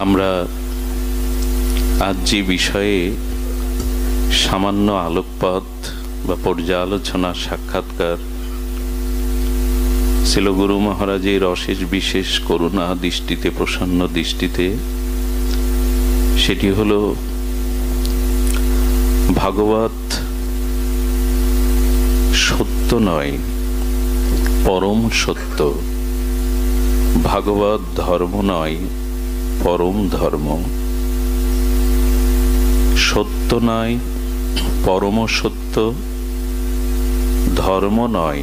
আমরা আজ যে বিষয়ে সামান্য আলোকপাত বা পর্যালোচনা সাক্ষাৎকার ছিল গুরু মহারাজের অশেষ বিশেষ করুণা দৃষ্টিতে, প্রসন্ন দৃষ্টিতে, সেটি হলো ভাগবত সত্য নয়, পরম সত্য। ভাগবত ধর্ম নয়, পরম ধর্ম। সত্য নয়, পরম সত্য। ধর্ম নয়,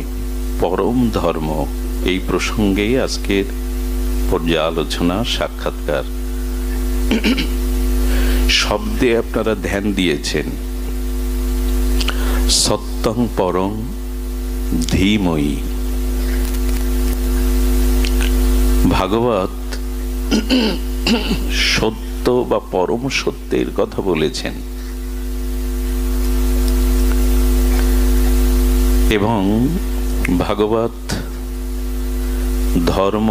পরম ধর্ম। এই প্রসঙ্গেই আজকের পর্যালোচনা সাক্ষাৎকার। শব্দে আপনারা ধ্যান দিয়েছেন। সত্যং পরং ধীময়ী। ভাগবত সত্য বা পরম সত্যের কথা বলেছেন এবং ভাগবত ধর্ম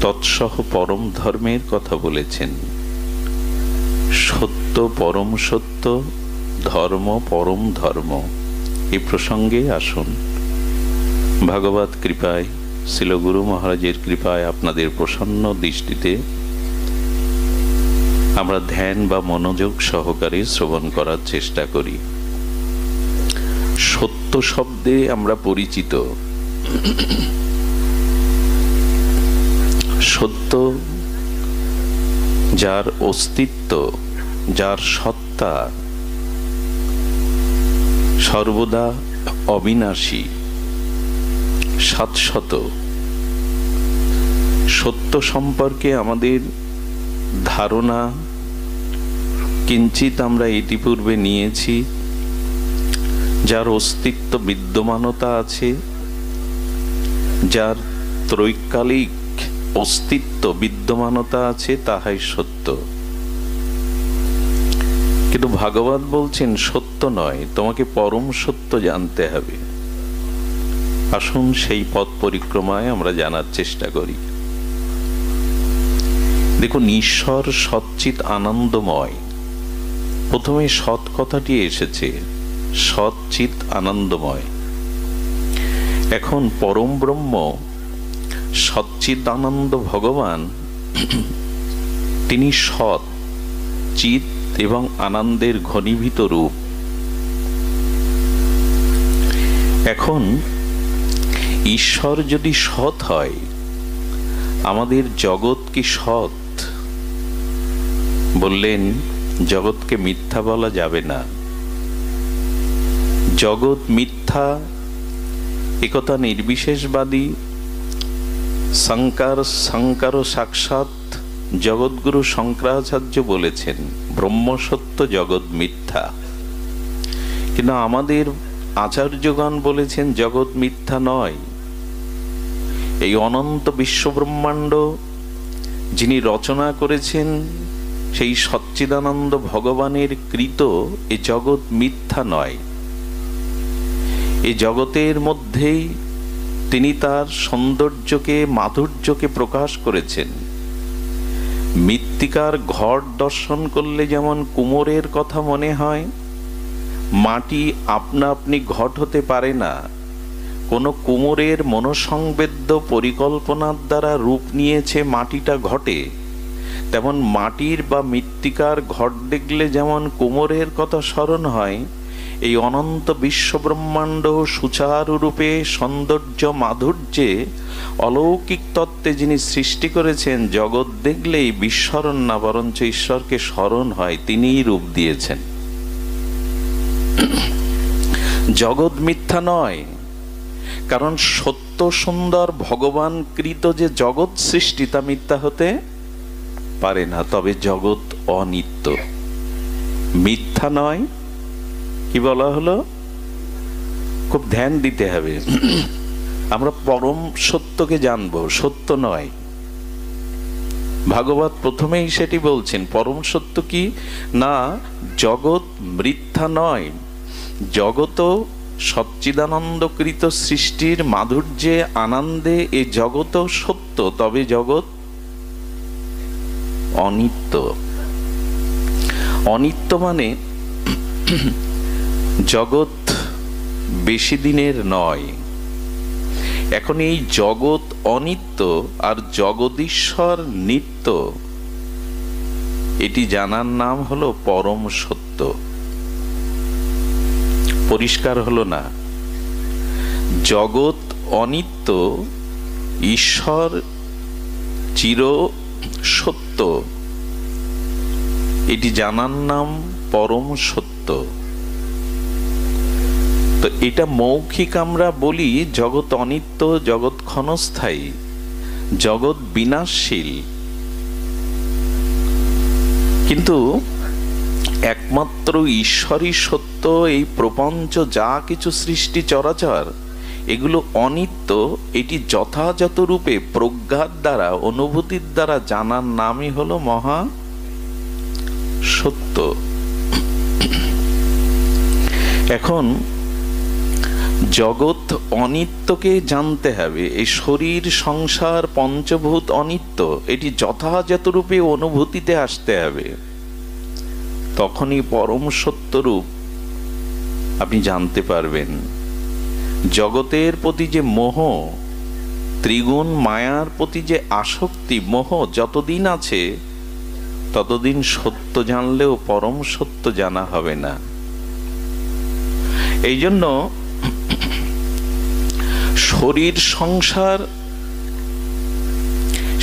তৎসহ পরম ধর্মের কথা বলেছেন। সত্য পরম সত্য, ধর্ম পরম ধর্ম। এই প্রসঙ্গে আসুন, ভাগবত কৃপায়, শ্রীল গুরু মহারাজের কৃপায় আপনাদের প্রসন্ন দৃষ্টিতে আমরা ধ্যান বা মনোযোগ সহকারে শ্রবণ করার চেষ্টা করি। সত্য শব্দে আমরা পরিচিত। সত্য যার অস্তিত্ব, যার সত্তা সর্বদা অবিনাশী, শাশ্বত। সত্য সম্পর্কে আমাদের ধারণা কিঞ্চিত আমরা ইতিপূর্বে নিয়েছি। যার অস্তিত্ব, বিদ্যমানতা আছে, যার ত্রৈকালিক অস্তিত্ব, বিদ্যমানতা আছে, তাহাই সত্য। কিন্তু ভাগবত বলছেন সত্য নয়, তোমাকে পরম সত্য জানতে হবে। আসুন সেই পথ পরিক্রমায় আমরা জানার চেষ্টা করি। দেখুন, ঈশ্বর সচ্চিৎ আনন্দময়। প্রথমে সৎ কথাটি এসেছে, সচ্চিৎ আনন্দময়। এখন পরম ব্রহ্ম সচ্চিদানন্দ ভগবান, তিনি সৎ, চিৎ এবং আনন্দের ঘনীভূত রূপ। এখন ঈশ্বর যদি সৎ হয়, আমাদের জগৎ কি সৎ? বললেন জগৎকে মিথ্যা বলা যাবে না। জগৎ মিথ্যা একথা নির্বিশেষবাদী শঙ্কর সাক্ষাৎ জগৎগুরু শঙ্করাচার্য বলেছেন, ব্রহ্ম সত্য, জগৎ মিথ্যা। কিন্তু আমাদের আচার্যগণ বলেছেন জগৎ মিথ্যা নয়। এই অনন্ত বিশ্বব্রহ্মাণ্ড যিনি রচনা করেছেন, সেই সচ্চিদানন্দ ভগবানের কৃত এ জগৎ মিথ্যা নয়। এ জগতের মধ্যেই তিনি তার সৌন্দর্যকে, মাধুর্যকে প্রকাশ করেছেন। মৃত্তিকার ঘট দর্শন করলে যেমন কুমোরের কথা মনে হয়, মাটি আপনা আপনি ঘট হতে পারে না, কোনো কুমোরের মনোসংবেদ্য পরিকল্পনার দ্বারা রূপ নিয়েছে মাটিটা ঘটে। তেমন মাটির বা মৃত্তিকার ঘট দেখলে যেমন কুমোরের কথা স্মরণ হয়, এই অনন্ত বিশ্বব্রহ্মাণ্ড সুচারুরূপে সৌন্দর্য মাধুর্যে অলৌকিক তত্ত্বে যিনি সৃষ্টি করেছেন, জগৎ দেখলেই বিস্মরণ না, বরঞ্চ ঈশ্বরকে স্মরণ হয়, তিনিই রূপ দিয়েছেন। জগৎ মিথ্যা নয়, কারণ সত্য সুন্দর ভগবান কৃত যে জগৎ সৃষ্টি, তা মিথ্যা হতে পারে না। তবে জগৎ অনিত্য, মিথ্যা নয়। কি বলা হলো? খুব ধ্যান দিতে হবে। আমরা পরম সত্যকে জানবো, সত্য নয়। ভাগবত প্রথমেই সেটি বলছেন। পরম সত্য কি না, জগৎ মিথ্যা নয়, জগৎ সচ্চিদানন্দকৃত সৃষ্টির মাধুর্যে, আনন্দে এ জগৎ সত্য। তবে জগৎ অনিত্য। অনিত্য মানে জগৎ বেশি দিনের নয়। এখন এই জগৎ অনিত্য আর জগদীশ্বর নিত্য, এটি জানার নাম হলো পরম সত্য। পরিষ্কার হলো না? জগৎ অনিত্য, ঈশ্বর চির সত্য, এটি জানার নাম পরম সত্য। তো এটা মৌখিক আমরা বলি জগৎ অনিত্য, জগৎ ক্ষণস্থায়ী, জগৎ বিনাশশীল, কিন্তু একমাত্র ঈশ্বরই সত্য। এই প্রপঞ্চ যা কিছু সৃষ্টি চরাচর এগুলো অনিত্য, এটি যথাযথ রূপে প্রজ্ঞার দ্বারা, অনুভূতির দ্বারা জানার নামই হলো মহা সত্য। এখন জগৎ অনিত্যকে জানতে হবে। এই শরীর, সংসার, পঞ্চভূত অনিত্য, এটি যথাযথ রূপে অনুভূতিতে আসতে হবে। তখনই পরম সত্যরূপ আপনি জানতে পারবেন। জগতের প্রতি যে মোহ, ত্রিগুণ মায়ার প্রতি যে আসক্তি, মোহ যতদিন আছে ততদিন সত্য জানলেও পরম সত্য জানা হবে না। এই জন্য শরীর, সংসার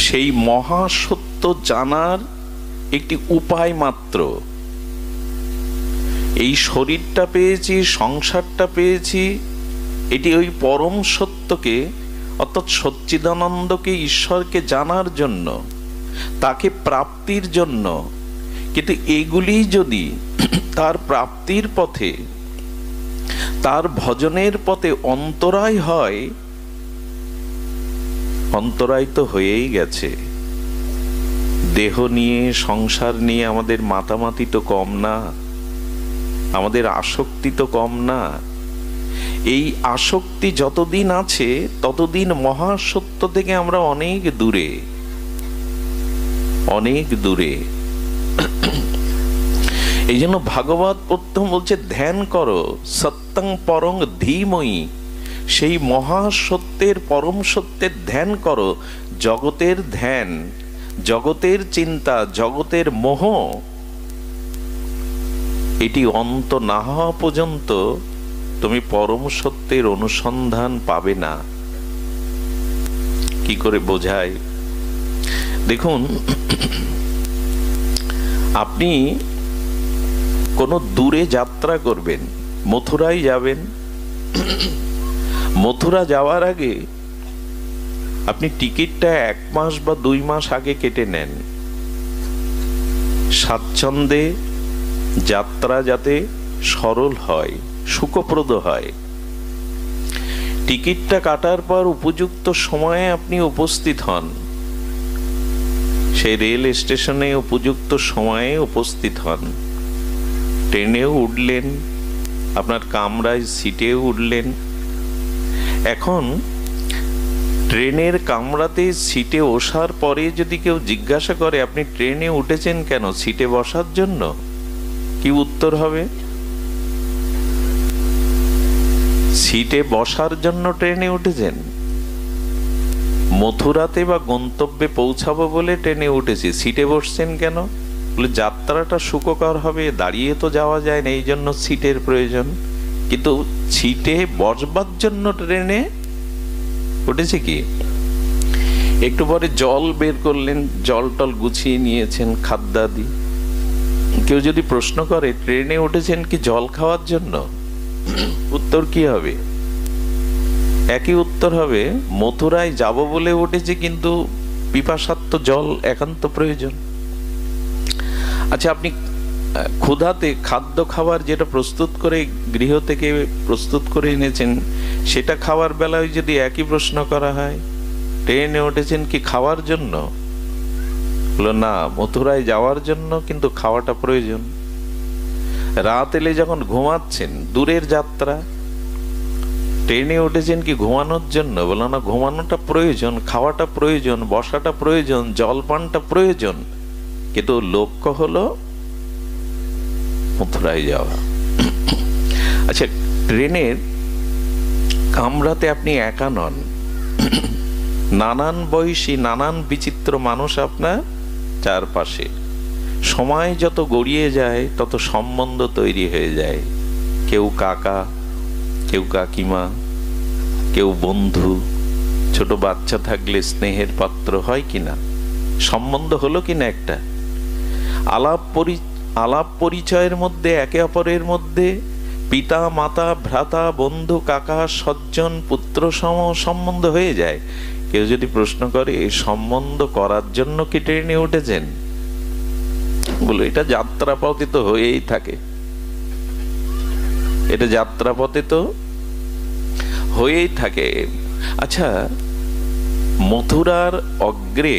সেই মহাসত্য জানার একটি উপায় মাত্র। এই শরীরটা পেয়েছি, সংসারটা পেয়েছি, এটি ওই পরম সত্যকে অর্থাৎ সচ্চিদানন্দকে, ঈশ্বরকে জানার জন্য, তাকে প্রাপ্তির জন্য। কিন্তু এগুলি যদি তার প্রাপ্তির পথে, তার ভজনের পথে অন্তরায় হয়, অন্তরায় তো হয়েই গেছে। দেহ নিয়ে, সংসার নিয়ে আমাদের মাতামাতি তো কম না, আমাদের আসক্তি তো কম না। এই আসক্তি যতদিন আছে ততদিন মহাসত্য থেকে আমরা অনেক দূরে, অনেক দূরে। এই জন্য ভাগবত প্রথম বলছে ধ্যান করো সত্যং পরং ধীময়ি। সেই মহাসত্যের, পরম সত্যের ধ্যান করো। জগতের ধ্যান, জগতের চিন্তা, জগতের মোহ, এটি অন্ত না হওয়া পর্যন্ত তুমি পরম সত্যের অনুসন্ধান পাবে না। কি করে বোঝায়? দেখুন, আপনি কোনো দূরে যাত্রা করবেন, মথুরায় যাবেন। মথুরা যাওয়ার আগে আপনি টিকিটটা 1 মাস বা 2 মাস আগে কেটে নেন, স্বাচ্ছন্দ্যে যাত্রা যাতে সরল হয়, সুখপ্রদ হয়। টিকিটটা কাটার পর উপযুক্ত সময়ে আপনি উপস্থিত হন, সেই রেল স্টেশনে উপযুক্ত সময়ে উপস্থিত হন। ট্রেনেও উঠলেন, আপনার কামরায় সিটেও উঠলেন। এখন ট্রেনের কামরাতে সিটে ওঠার পরে যদি কেউ জিজ্ঞাসা করে আপনি ট্রেনে উঠেছেন কেন, সিটে বসার জন্য, কি উত্তর হবে? সিটে বসার জন্য ট্রেনে উঠেছেন। মথুরাতে বা গন্তব্যে পৌঁছাবো বলে ট্রেনে উঠেছি, সিটে বসছেন কেন? বলে যাত্রাটা সুখকর হবে, দাঁড়িয়ে তো যাওয়া যায় না, এই জন্য সিটের প্রয়োজন। কিন্তু সিটে বসবার জন্য ট্রেনে উঠেছে কি? একটু পরে জল বের করলেন, জল টল গুছিয়ে নিয়েছেন, খাদ্যাদি। কেউ যদি প্রশ্ন করে ট্রেনে উঠেছেন কি জল খাওয়ার জন্য, উত্তর কি হবে? একই উত্তর হবে, মথুরায় যাব বলে উঠেছে, কিন্তু পিপাসার্ত জল একান্ত প্রয়োজন। আচ্ছা, আপনি ক্ষুধাতে খাদ্য খাবার যেটা প্রস্তুত করে গৃহ থেকে প্রস্তুত করে এনেছেন, সেটা খাওয়ার বেলায় যদি একই প্রশ্ন করা হয় ট্রেনে উঠেছেন কি খাওয়ার জন্য, বলো না, মথুরায় যাওয়ার জন্য, কিন্তু খাওয়াটা প্রয়োজন। রাত এলে যখন ঘুমাচ্ছেন, দূরের যাত্রা, ট্রেনে উঠেছেন কি ঘুমানোর জন্য, বলো না, ঘুমানোটা প্রয়োজন, খাওয়াটা প্রয়োজন, বসাটা প্রয়োজন, জলপানটা প্রয়োজন। কিন্তু লক্ষ্য হলো মথুরায় যাওয়া। আচ্ছা, ট্রেনের কামরাতে আপনি একা নন, নানান বয়সী নানান বিচিত্র মানুষ আপনার চারপাশে। সময় যত গড়িয়ে যায় তত সম্বন্ধ তৈরি হয়ে যায়। কেউ কাকা, কেউ কাকিমা, কেউ বন্ধু। ছোট বাচ্চা থাকলে স্নেহের পাত্র হয় কিনা, সম্বন্ধ হলো কিনা একটা আলাপ পরিচয়ের মধ্যে একে অপরের মধ্যে পিতা মাতা ভ্রাতা বন্ধু কাকা সজ্জন পুত্র সম সম্বন্ধ হয়ে যায়। কেউ যদি প্রশ্ন করে এই সম্বন্ধ করার জন্য কি ট্রেনে উঠেছেন, বলো এটা যাত্রাপথে তো হয়েই থাকে, এটা যাত্রাপথে তো হয়েই থাকে। আচ্ছা, মথুরার অগ্রে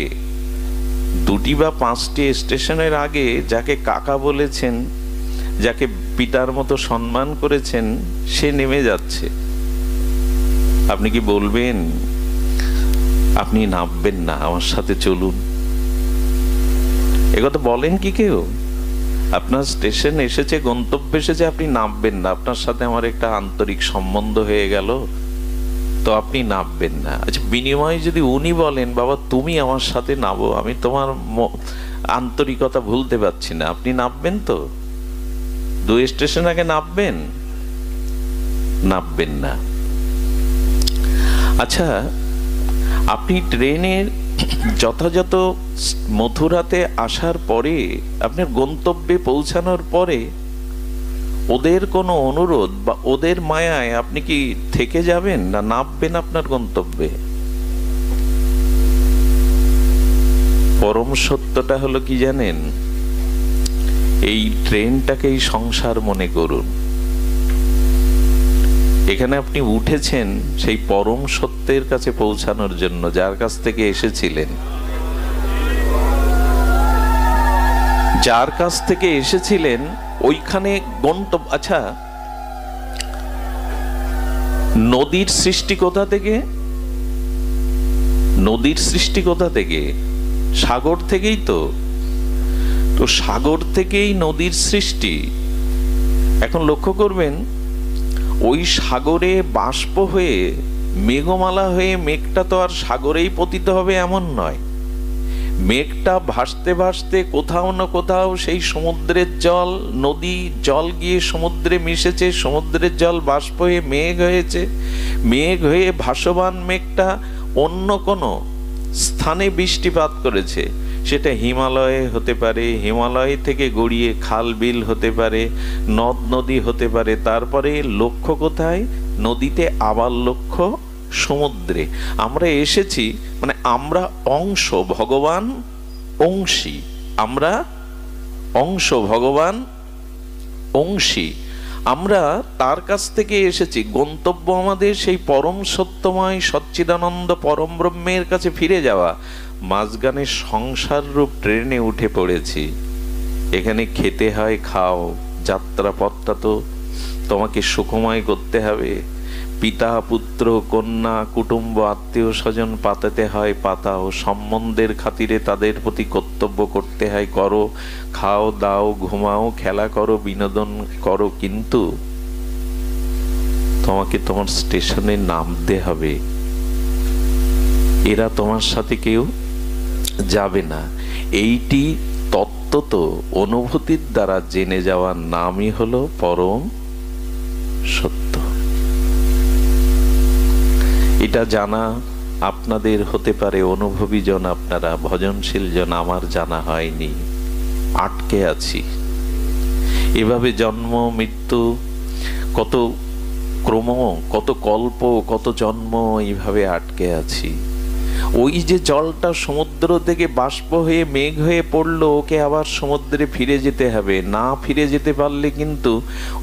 2টি বা 5টি স্টেশনের আগে যাকে কাকা বলেছেন, যাকে পিতার মতো সম্মান করেছেন, সে নেমে যাচ্ছে। আপনি কি বলবেন আপনি নামবেন না, আমার সাথে চলুন? একথা বলেন কি কেউ? আপনার স্টেশন এসেছে, গন্তব্য এসেছে, আপনি নামবেন না, আপনার সাথে আমার একটা আন্তরিক সম্বন্ধ হয়ে গেল, তো আপনি নামবেন না। আচ্ছা, বিনিময়ে যদি উনি বলেন বাবা তুমি আমার সাথে নামো, আমি তোমার আন্তরিকতা ভুলতে পারছি না, আপনি নামবেন তো? 2 স্টেশন আগে নামবেন? নামবেন না। আচ্ছা, আপনি ট্রেনের যথাযথ মথুরাতে আসার পরে, আপনার গন্তব্যে পৌঁছানোর পরে ওদের কোনো অনুরোধ বা ওদের মায়ায় আপনি কি থেকে যাবেন না নামবেন আপনার গন্তব্যে? পরম সত্যটা হলো কি জানেন? এই ট্রেনটাকেই সংসার মনে করুন। এখানে আপনি উঠেছেন সেই পরম সত্যের কাছে পৌঁছানোর জন্য, যার কাছ থেকে এসেছিলেন, যার কাছ থেকে এসেছিলেন ওইখানে গন্তব্য। আচ্ছা, নদীর সৃষ্টি কোথা থেকে? নদীর সৃষ্টি কোথা থেকে? সাগর থেকেই তো। তো সাগর থেকেই নদীর সৃষ্টি। এখন লক্ষ্য করবেন, ওই সাগরে বাষ্প হয়ে মেঘমালা হয়ে মেঘটা তো আর সাগরেই পতিত হবে এমন নয়। মেঘটা ভাসতে ভাসতে কোথাও না কোথাও সেই সমুদ্রের জল, নদী জল গিয়ে সমুদ্রে মিশেছে, সমুদ্রের জল বাষ্প হয়ে মেঘ হয়েছে, মেঘ হয়ে ভাসমান মেঘটা অন্য কোনো স্থানে বৃষ্টিপাত করেছে। সেটা হিমালয়ে হতে পারে, হিমালয় থেকে গড়িয়ে খাল বিল হতে পারে, নদ নদী হতে পারে। তারপরে লক্ষ্য কোথায়? নদীতে, আবার লক্ষ্য সমুদ্রে। আমরা এসেছি মানে আমরা অংশ, ভগবান অংশী, আমরা অংশ, ভগবান অংশী। আমরা তার কাছ থেকে এসেছি। গন্তব্য আমাদের সেই পরম সত্যময় সচ্চিদানন্দ পরম ব্রহ্মের কাছে ফিরে যাওয়া। মাঝখানে সংসার রূপ ট্রেনে উঠে পড়েছি। এখানে খেতে হয়, খাও। যাত্রাপথটা তো তোমাকে সুখময় করতে হবে। পিতা পুত্র কন্যা কুটুম্ব আত্মীয় স্বজন পাতাতে হয়, পাতাও। সম্বন্ধের খাতিরে তাদের প্রতি কর্তব্য করতে হয়, করো। খাও দাও ঘুমাও খেলা করো বিনোদন করো, কিন্তু তোমাকে তোমার স্টেশনে নামতে হবে। এরা তোমার সাথে কেউ যাবে না। এইটি তত্ত্ব তো অনুভূতির দ্বারা জেনে যাওয়ার নামই হলো পরম সত্য। এটা জানা আপনাদের হতে পারে, অনুভবী জন আপনারা, ভজনশীল জন, আমার জানা হয়নি, আটকে আছি। এভাবে জন্ম মৃত্যু, কত ক্রম, কত কল্প, কত জন্ম, এইভাবে আটকে আছি। ওই যে জলটা সমুদ্র থেকে বাষ্প হয়ে মেঘ হয়ে পড়লো, ওকে আবার সমুদ্রে ফিরে যেতে হবে। না ফিরে যেতে পারলে কিন্তু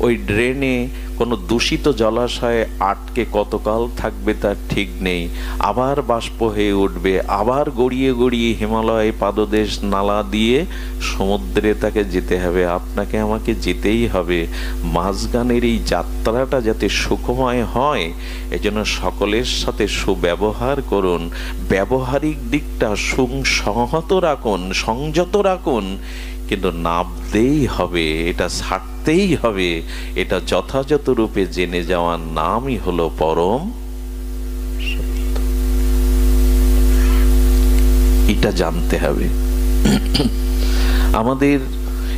ওই ড্রেনে কোনো দূষিত জলাশয়ে আটকে কতকাল থাকবে তার ঠিক নেই। আবার বাষ্প হয়ে উঠবে, আবার গড়িয়ে গড়িয়ে হিমালয় পাদদেশ নালা দিয়ে সমুদ্রে তাকে যেতে হবে। আপনাকে আমাকে যেতেই হবে। মাঝগানের এই যাত্রাটা যাতে সুখময় হয়, এজন্য সকলের সাথে সুব্যবহার করুন। ব্যবহারিক দিকটা সংহত রাখুন, সংযত রাখুন, কিন্তু নামতেই হবে, এটা ছাড়তেই হবে। এটা যথাযথ রূপে জেনে যাওয়ার নামই হলো পরম সত্য। এটা জানতে হবে। আমাদের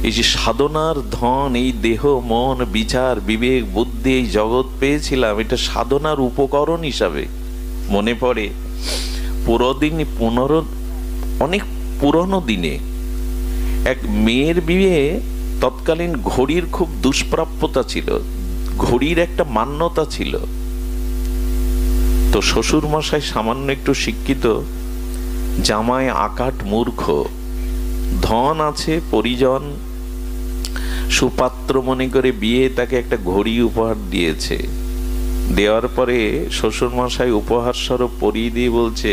এই যে সাধনার ধন, এই দেহ মন বিচার বিবেক বুদ্ধি, এই জগৎ পেয়েছিলাম, এটা সাধনার উপকরণ হিসাবে। মনে পড়ে অনেক পুরনো দিনে এক মেয়ের বিয়ে, তৎকালীন ঘড়ির খুব দুষ্প্রাপ্যতা ছিল, ঘড়ির একটা মান্যতা ছিল। তো শ্বশুর মশাই সামান্য একটু শিক্ষিত, জামাই আকাট মূর্খ, ধন আছে, পরিজন সুপাত্র মনে করে বিয়ে তাকে একটা ঘড়ি উপহার দিয়েছে। দেওয়ার পরে শ্বশুর মশাই উপহার স্বরূপ পরিয়ে দিয়ে বলছে,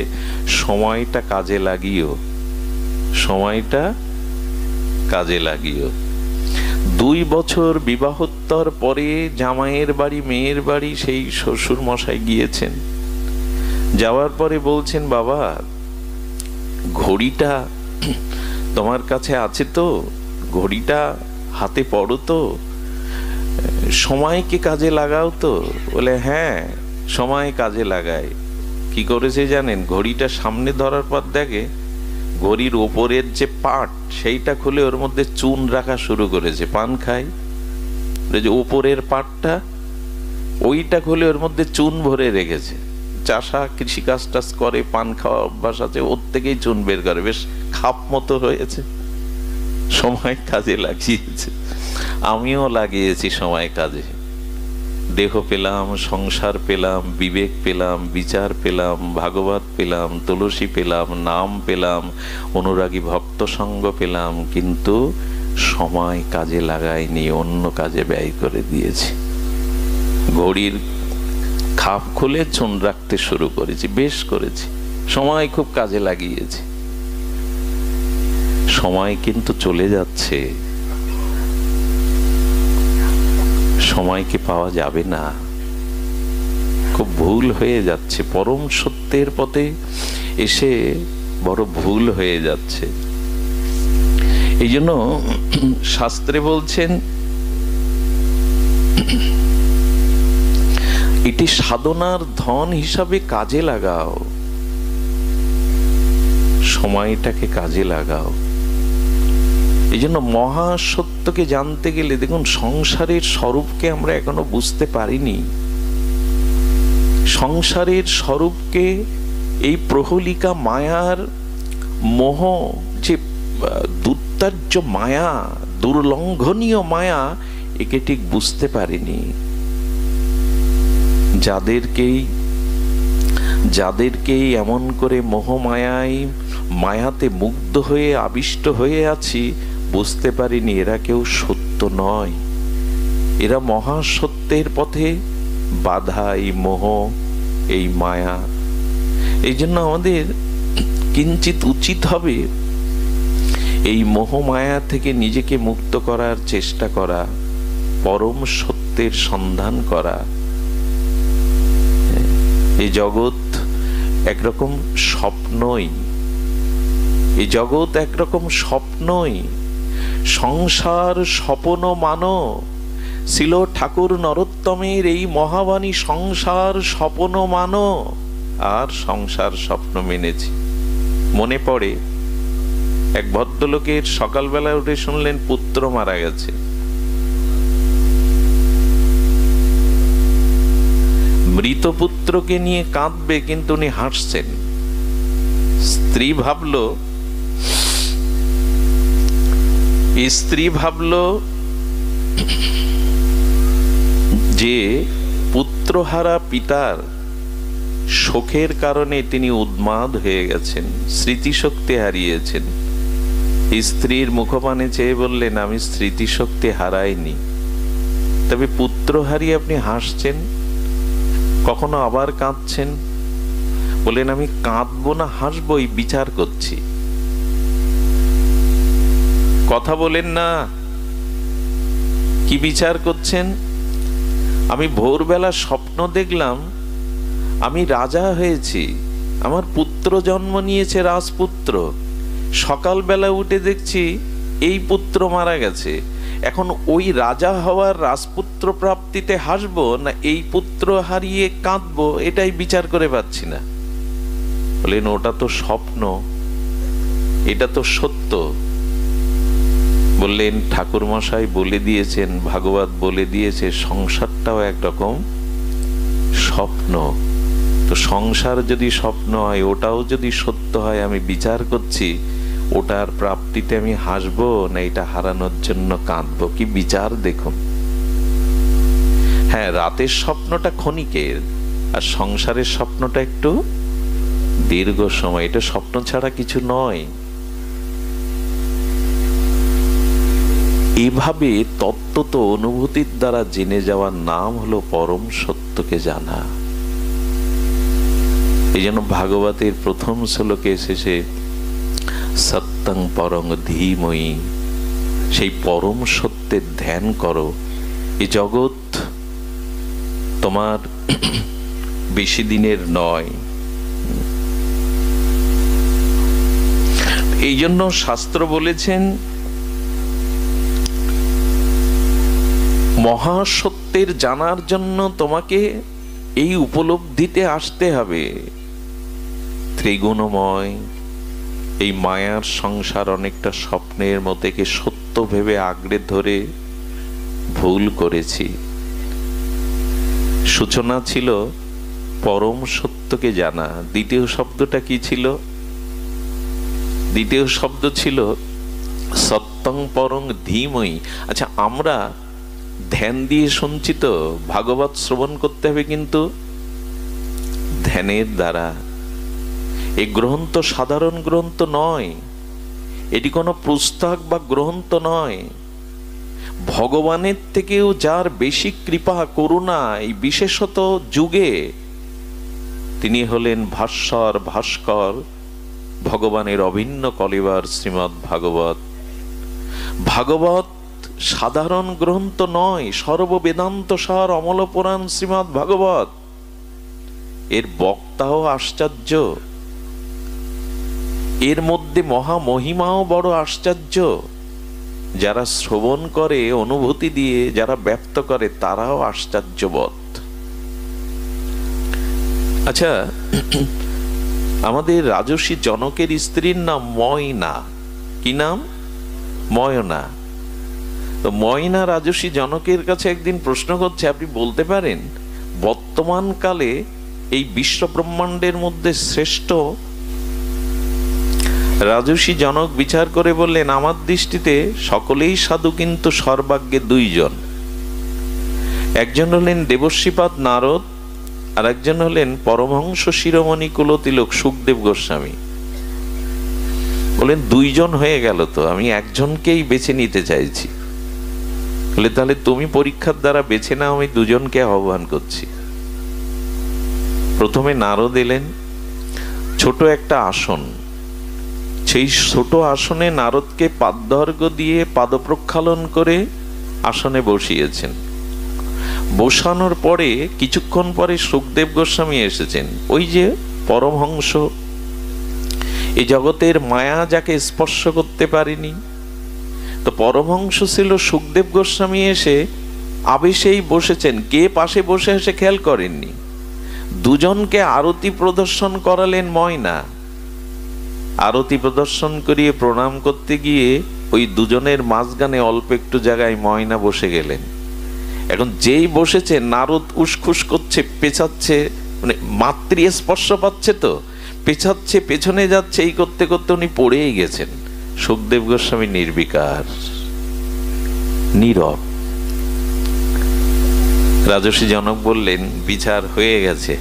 সময়টা কাজে লাগিও, সময়টা কাজে লাগিও। 2 বছর বিবাহোত্তর পরে জামাইয়ের বাড়ি মেয়ের বাড়ি সেই শ্বশুর মশাই গিয়েছেন। যাওয়ার পরে বলছেন, বাবা ঘড়িটা তোমার কাছে আছে তো, ঘড়িটা হাতে পড়ো তো, সময়কে কাজে লাগাও তো। বলে হ্যাঁ, সময় কাজে লাগায়। কি করেছে জানেন? ঘড়িটা সামনে ধরার পর দেখে ঘড়ির ওপরের যে পাট সেইটা খুলে ওর মধ্যে চুন রাখা শুরু করেছে। পান খায়, যে ওপরের পাটটা ওইটা খুলে ওর মধ্যে চুন ভরে রেখেছে। চাষা কৃষিকাজ টাজ করে, পান খাওয়া অভ্যাস আছে, ওর থেকেই চুন বের করে, বেশ খাপ মতো হয়েছে। সময় কাজে লাগিয়েছে। আমিও লাগিয়েছি সময় কাজে। দেহ পেলাম, সংসার পেলাম, বিবেক পেলাম, বিচার পেলাম, ভাগবত পেলাম, তুলসী পেলাম, নাম পেলাম, অনুরাগী ভক্ত সঙ্গ পেলাম, কিন্তু সময় কাজে লাগাইনি, অন্য কাজে ব্যয় করে দিয়েছি। ঘড়ির খাপ খুলে চুন রাখতে শুরু করেছি, বেশ করেছি, সময় খুব কাজে লাগিয়েছি। সময় কিন্তু চলে যাচ্ছে, সময়কে পাওয়া যাবে না, খুব ভুল হয়ে যাচ্ছে। পরম সত্যের পথে এসে বড় ভুল হয়ে যাচ্ছে। এই জন্য শাস্ত্রে বলছেন, এটি সাধনার ধন হিসাবে কাজে লাগাও, সময়টাকে কাজে লাগাও। এই জন্য মহাসত্যকে জানতে গেলে দেখুন, সংসারের স্বরূপকে আমরা এখনো বুঝতে পারিনি। সংসারের স্বরূপকে, এই প্রহলিকা মায়ার মোহ, যে দুর্দার্য মায়া, দুর্লঙ্ঘনীয় মায়া, একে ঠিক বুঝতে পারিনি। যাদেরকেই এমন করে মোহমায়ায়, মায়াতে মুগ্ধ হয়ে আবিষ্ট হয়ে আছি, বুঝতে পারিনি এরা কেউ সত্য নয়। এরা মহাসত্যের পথে বাধা, এই মোহ, এই মায়া। এই জন্য আমাদের কিঞ্চিত উচিত হবে এই মোহ মায়া থেকে নিজেকে মুক্ত করার চেষ্টা করা, পরম সত্যের সন্ধান করা। এই জগৎ একরকম স্বপ্নই, এই জগৎ একরকম স্বপ্নই। সংসার স্বপ্ন মানো, ছিল ঠাকুর নরোত্তমের এই মহাবাণী, সংসার স্বপ্ন মানো। আর সংসার স্বপ্ন মেনেছি। মনে পড়ে এক ভদ্রলোকের সকালবেলা উঠে শুনলেন পুত্র মারা গেছে। মৃত পুত্রকে নিয়ে কাঁদবে, কিন্তু উনি হাসছেন। স্ত্রী ভাবল যে পুত্রহারা পিতার শোকের কারণে তিনি উন্মাদ হয়ে গেছেন, স্মৃতিশক্তি হারিয়েছেন। স্ত্রীর মুখপানে চেয়ে বললেন, আমি স্মৃতিশক্তি হারাইনি, তবে পুত্র হারিয়ে আপনি হাসছেন, কখনো আবার কাঁদছেন। বলেন, আমি কাঁদবো না হাসবই বিচার করছি। কথা বলেন না, কি বিচার করছেন? আমি ভোরবেলা স্বপ্ন দেখলাম আমি রাজা হয়েছি, আমার পুত্র জন্ম নিয়েছে, রাজপুত্র, সকালবেলা উঠে দেখছি এই পুত্র মারা গেছে। এখন ওই রাজা হওয়ার রাজপুত্র প্রাপ্তিতে হাসবো না এই পুত্র হারিয়ে কাঁদবো, এটাই বিচার করে পাচ্ছি না। বলেন ওটা তো স্বপ্ন, এটা তো সত্য। বললেন ঠাকুর মশাই বলে দিয়েছেন, ভাগবত বলে দিয়েছে, সংসারটাও একরকম স্বপ্ন। তো সংসার যদি স্বপ্ন হয়, ওটাও যদি সত্য হয়, আমি বিচার করছি ওটার প্রাপ্তিতে আমি হাসবো না এটা হারানোর জন্য কাঁদবো। কি বিচার দেখুন। হ্যাঁ, রাতের স্বপ্নটা ক্ষণিকের, আর সংসারের স্বপ্নটা একটু দীর্ঘ সময়। এটা স্বপ্ন ছাড়া কিছু নয়। এভাবে তত্ত্ব অনুভূতির দ্বারা জেনে যাওয়ার নাম হলো পরম সত্যকে জানা। এই জন্য ভাগবতের প্রথম শ্লোকে এসেছে সত্যং পরং ধীময়ী, সেই পরম সত্যের ধ্যান করো। এই জগৎ তোমার বেশি দিনের নয়। এই জন্য শাস্ত্র বলেছেন মহাসত্যের জানার জন্য তোমাকে এই উপলব্ধিতে আসতে হবে। ত্রিগুণময় এই মায়ার সংসার অনেকটা স্বপ্নের মতোকে সত্য ভেবে আঁকড়ে ধরে ভুল করেছি। সূচনা ছিল পরম সত্যকে জানা। দ্বিতীয় শব্দটা কি ছিল? দ্বিতীয় শব্দ ছিল সত্যং পরং ধীময়ী। আচ্ছা, আমরা ধ্যান দিয়ে শুনছি তো, ভাগবত শ্রবণ করতে হবে কিন্তু ধ্যানের দ্বারা। এই গ্রন্থ সাধারণ গ্রন্থ নয়, এটি কোনো পুস্তক বা গ্রন্থ নয়। ভগবানের থেকেও যার বেশি কৃপা করুণা এই বিশেষত যুগে, তিনি হলেন ভাস্বর ভাস্কর ভগবানের অভিন্ন কলিবার শ্রীমৎ ভাগবত। ভাগবত সাধারণ গ্রন্থ নয়, সর্ববেদান্ত সার অমল পুরাণ শ্রীমৎ ভাগবত। এর বক্তাও আশ্চর্য, এর মধ্যে মহা মহিমাও বড় আশ্চর্য। যারা শ্রবণ করে অনুভূতি দিয়ে, যারা ব্যক্ত করে, তারাও আশ্চর্যবোধ। আচ্ছা, আমাদের রাজর্ষি জনকের স্ত্রীর নাম ময়না। কি নাম? ময়না। তো ময়না রাজর্ষি জনকের কাছে একদিন প্রশ্ন করছে, আপনি বলতে পারেন বর্তমান কালে এই বিশ্ব ব্রহ্মাণ্ডের মধ্যে শ্রেষ্ঠ? রাজর্ষি জনক বিচার করে বললেন, আমার দৃষ্টিতে সকলেই সাধু, কিন্তু সর্বাগ্যে দুইজন। একজন হলেন দেবশ্রীপাদ নারদ, আর একজন হলেন পরমহংস শিরোমণি কুলতিলক সুখদেব গোস্বামী। বলেন দুইজন হয়ে গেল তো, আমি একজনকেই বেছে নিতে চাইছি। বলে তাহলে তুমি পরীক্ষার দ্বারা বেছে নাও, আমি দুজনকে আহ্বান করছি। প্রথমে নারদ এলেন, ছোট একটা আসন। সেই ছোট আসনে নারদকে পাদর্ঘ্য দিয়ে পাদ প্রক্ষালন করে আসনে বসিয়েছেন। বসানোর পরে কিছুক্ষণ পরে সুখদেব গোস্বামী এসেছেন। ওই যে পরমহংস, এই জগতের মায়া যাকে স্পর্শ করতে পারেনি, তো পরমহংস ছিল সুখদেব গোস্বামী। এসে আবেশেই বসেছেন, কে পাশে বসে এসে খেয়াল করেননি। দুজনকে আরতি প্রদর্শন করালেন ময়না। আরতি প্রদর্শন করিয়ে প্রণাম করতে গিয়ে ওই দুজনের মাঝখানে অল্প একটু জায়গায় ময়না বসে গেলেন। এখন যেই বসেছে, নারদ উসখুস করছে, পেছাচ্ছে, মানে মাতৃ স্পর্শ পাচ্ছে তো, পেছাচ্ছে, পেছনে যাচ্ছে, এই করতে করতে উনি পড়েই গেছেন। সুখদেব গোস্বামী নির্বিকার, নীরব। রাজর্ষি জনক বললেন, বিচার হয়ে গেছে?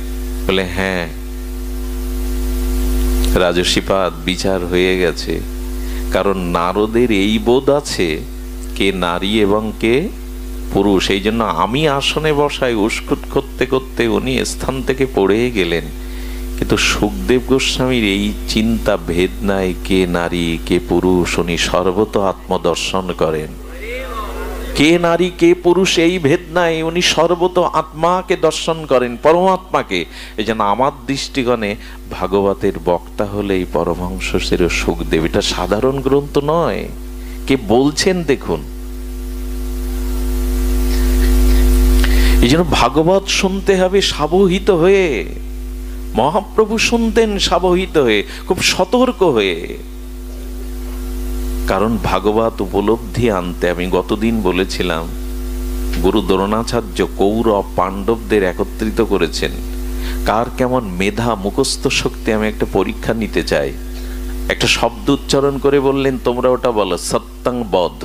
বলে হ্যাঁ রাজর্ষিপাদ, বিচার হয়ে গেছে। কারণ নারদের এই বোধ আছে কে নারী এবং কে পুরুষ। এই জন্য আমি আসনে বসাই উস্কুট করতে করতে উনি স্থান থেকে পড়ে গেলেন। কিন্তু সুখদেব গোস্বামীর এই চিন্তা ভেদ নাই কে নারী কে পুরুষ, উনি সর্বত আত্মদর্শন করেন। কে নারী কে পুরুষ এই ভেদ নাই, উনি সর্বত আত্মাকে দর্শন করেন, পরমাত্মাকে। এই জন্য আমার দৃষ্টিকোণে ভাগবতের বক্তা হলেই পরমহংস শ্রী সুখদেব। এটা সাধারণ গ্রন্থ নয়, কে বলছেন দেখুন। এই জন্য ভাগবত শুনতে হবে সাবহিত হয়ে। মহাপ্রভু শুনতেন সাবহিত হয়ে, খুব সতর্ক হয়ে। কারণ ভাগবত উপলব্ধি আনতে, আমি গতদিন বলেছিলাম, গুরু দ্রোণাচার্য কৌরব পাণ্ডবদের একত্রিত করেছেন। কার কেমন মেধা, মুখস্থ শক্তি, আমি একটা পরীক্ষা নিতে চাই। একটা শব্দ উচ্চারণ করে বললেন, তোমরা ওটা বলো, সত্যং বদ,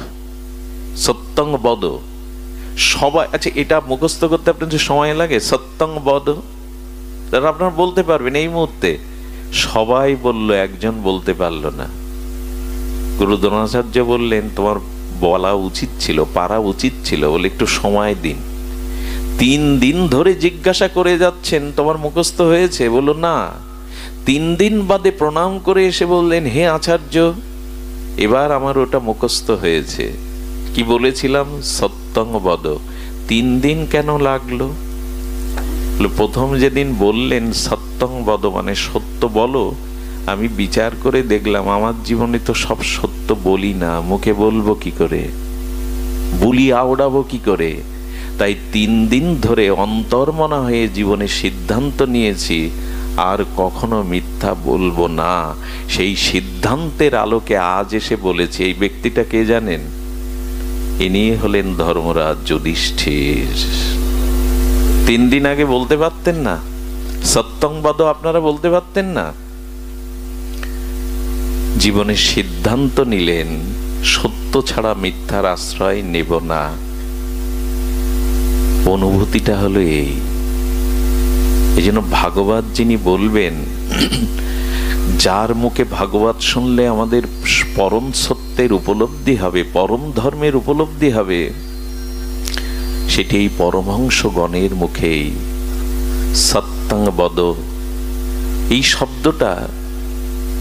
সত্যং বদ। সবাই, আচ্ছা এটা মুখস্থ করতে আপনার যে সময় লাগে, সত্যং বদ, আপনারা বলতে পারবেন এই মুহূর্তে? সবাই বলল, একজন বলতে পারল না। গুরু দ্রোণাচার্য বললেন, তোমার বলা উচিত ছিল, পারা উচিত ছিল, বলে একটু সময় দিন। 3 দিন ধরে জিজ্ঞাসা করে যাচ্ছেন, তোমার মুখস্থ হয়েছে? বলল না। 3 দিন বাদে প্রণাম করে এসে বললেন, হে আচার্য, এবার আমার ওটা মুখস্থ হয়েছে। কি বলেছিলাম? সত্যং বদ। 3 দিন কেন লাগলো? প্রথম যেদিন বললেন সত্যং বদ মানে সত্য বলো, আমি বিচার করে দেখলাম আমার জীবনে তো সব সত্য বলি না, মুখে বলবো কি করে, বুলি আওড়াবো কি করে। তাই 3 দিন ধরে অন্তর্মনা হয়ে জীবনে সিদ্ধান্ত নিয়েছি, আর কখনো মিথ্যা বলবো না। সেই সিদ্ধান্তের আলোকে আজ এসে বলেছি। এই ব্যক্তিটা কে জানেন? ইনি হলেন ধর্মরাজ যুধিষ্ঠির। 3 দিন আগে বলতে পারতেন না? সত্যং বদ আপনারা বলতে পারতেন না? জীবনে সিদ্ধান্ত নিলেন, সত্য ছাড়া মিথ্যার আশ্রয় নেব না। অনুভূতিটা হলো এই। এই জন্য ভাগবত যিনি বলবেন, যার মুখে ভাগবত শুনলে আমাদের পরম সত্যের উপলব্ধি হবে, পরম ধর্মের উপলব্ধি হবে, সেটি এই পরমহংস গণের মুখেই। সত্যং বদ, এই শব্দটা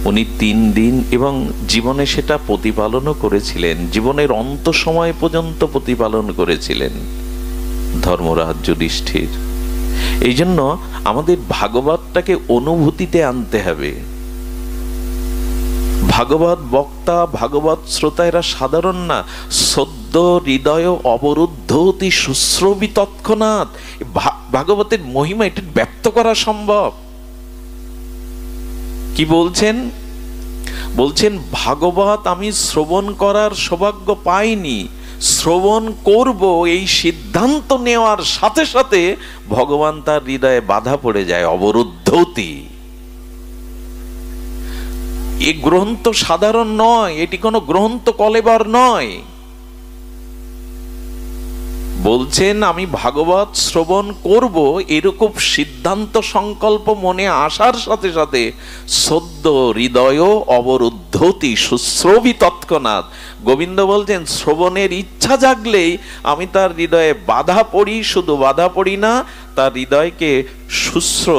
উনি 3 দিন এবং জীবনে সেটা প্রতিপালনও করেছিলেন, জীবনের অন্ত সময় পর্যন্ত প্রতিপালন করেছিলেন ধর্মরাজ যুধিষ্ঠির। এই জন্য আমাদের ভাগবতটাকে অনুভূতিতে আনতে হবে। ভাগবত বক্তা, ভাগবত শ্রোতা এরা সাধারণ না। সদ্য হৃদয় অবরুদ্ধ অতি শুশ্রবি তৎক্ষণাৎ। ভাগবতের মহিমা এটা ব্যক্ত করা সম্ভব। কি বলছেন? বলছেন ভাগবত আমি শ্রবণ করার সৌভাগ্য পাইনি, শ্রবণ করব এই সিদ্ধান্ত নেওয়ার সাথে সাথে ভগবান তার হৃদয়ে বাধা পড়ে যায়, অবরুদ্ধতি। এই গ্রন্থ সাধারণ নয়, এটি কোনো গ্রন্থ কলেবর নয়। বলছেন আমি ভাগবত শ্রবণ করব, এরকম সিদ্ধান্ত সংকল্প মনে আসার সাথে সাথে সদ্য হৃদয় অবরুদ্ধতি শুশ্রবি তৎক্ষণাৎ। গোবিন্দ বলছেন শ্রবণের ইচ্ছা জাগলেই আমি তার হৃদয়ে বাধা পড়ি, শুধু বাধা পড়ি না, তার হৃদয়কে শুশ্র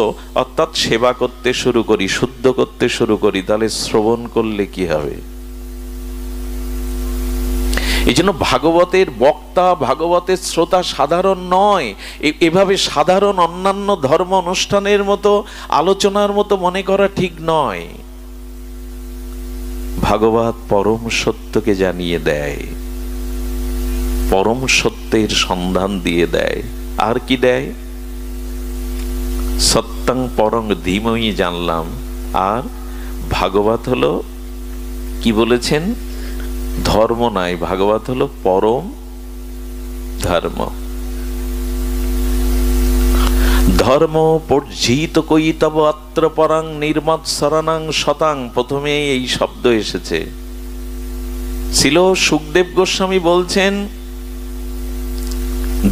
অর্থাৎ সেবা করতে শুরু করি, শুদ্ধ করতে শুরু করি। তাহলে শ্রবণ করলে কি হবে? এই জন্য ভাগবতের বক্তা, ভাগবতের শ্রোতা সাধারণ নয়। এভাবে সাধারণ অন্যান্য ধর্ম অনুষ্ঠানের মতো আলোচনার মতো মনে করা ঠিক নয়। ভাগবত পরম সত্যকে জানিয়ে দেয়, পরম সত্যের সন্ধান দিয়ে দেয়। আর কি দেয়? সত্যং পরং ধীমহি জানলাম। আর ভাগবত হলো, কি বলেছেন? ধর্ম নাই, ভাগবত হলো পরম ধর্ম। ধর্ম পর্জিত কৈতব অত্র পরাং নির্মৎ শরণাং শতাং। প্রথমে এই শব্দ এসেছে। ছিল সুখদেব গোস্বামী বলছেন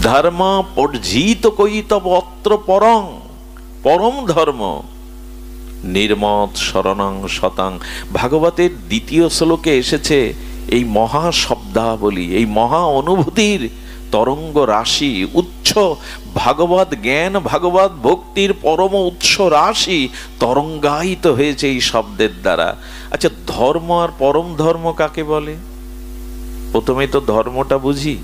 ধর্ম পর্জিত কৈতব অত্র পরং, পরম ধর্ম নির্মৎ শরণাং শতাং। ভাগবতের 2য় শ্লোকে এসেছে এই মহা শব্দাবলী, এই মহা অনুভূতির তরঙ্গ রাশি, উচ্চ ভাগবত জ্ঞান, ভাগবত ভক্তির পরম উৎস রাশি তরঙ্গায়িত হয়েছে এই শব্দের দ্বারা। আচ্ছা, ধর্ম আর পরম ধর্ম কাকে বলে? প্রথমে তো ধর্মটা বুঝি।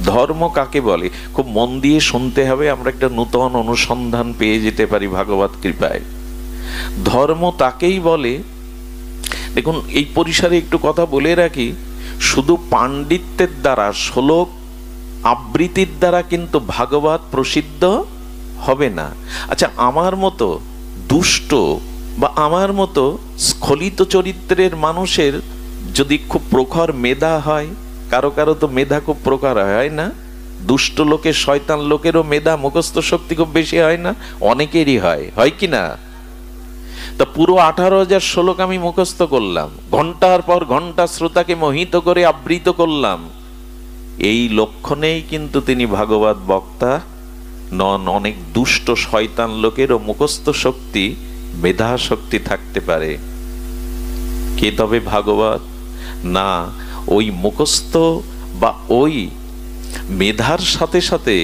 ধর্ম কাকে বলে? খুব মন দিয়ে শুনতে হবে, আমরা একটা নূতন অনুসন্ধান পেয়ে যেতে পারি ভাগবত কৃপায়। ধর্ম তাকেই বলে, দেখুন এই পরিসরে একটু কথা বলে রাখি, শুধু পাণ্ডিত্যের দ্বারা, শ্লোক আবৃত্তির দ্বারা কিন্তু ভাগবত প্রসিদ্ধ হবে না। আচ্ছা, আমার মতো দুষ্ট বা আমার মতো স্খলিত চরিত্রের মানুষের যদি খুব প্রখর মেধা হয়, কারো কারো তো মেধা খুব প্রখর হয় না, দুষ্ট লোকের, শয়তান লোকেরও মেধা, মুখস্থ শক্তি খুব বেশি হয় না, অনেকেরই হয়, হয় কি না? তা পুরো 18,000 শ্লোক আমি মুখস্থ করলাম, ঘন্টার পর ঘন্টা শ্রোতাকে মোহিত করে আবৃত করলাম, এই লক্ষণেই কিন্তু তিনি ভাগবত বক্তা নন। অনেক দুষ্ট শয়তান লোকেরও মুখস্থ শক্তি, মেধা শক্তি থাকতে পারে। কে তবে ভাগবত? না, ওই মুখস্থ বা ওই মেধার সাথে সাথে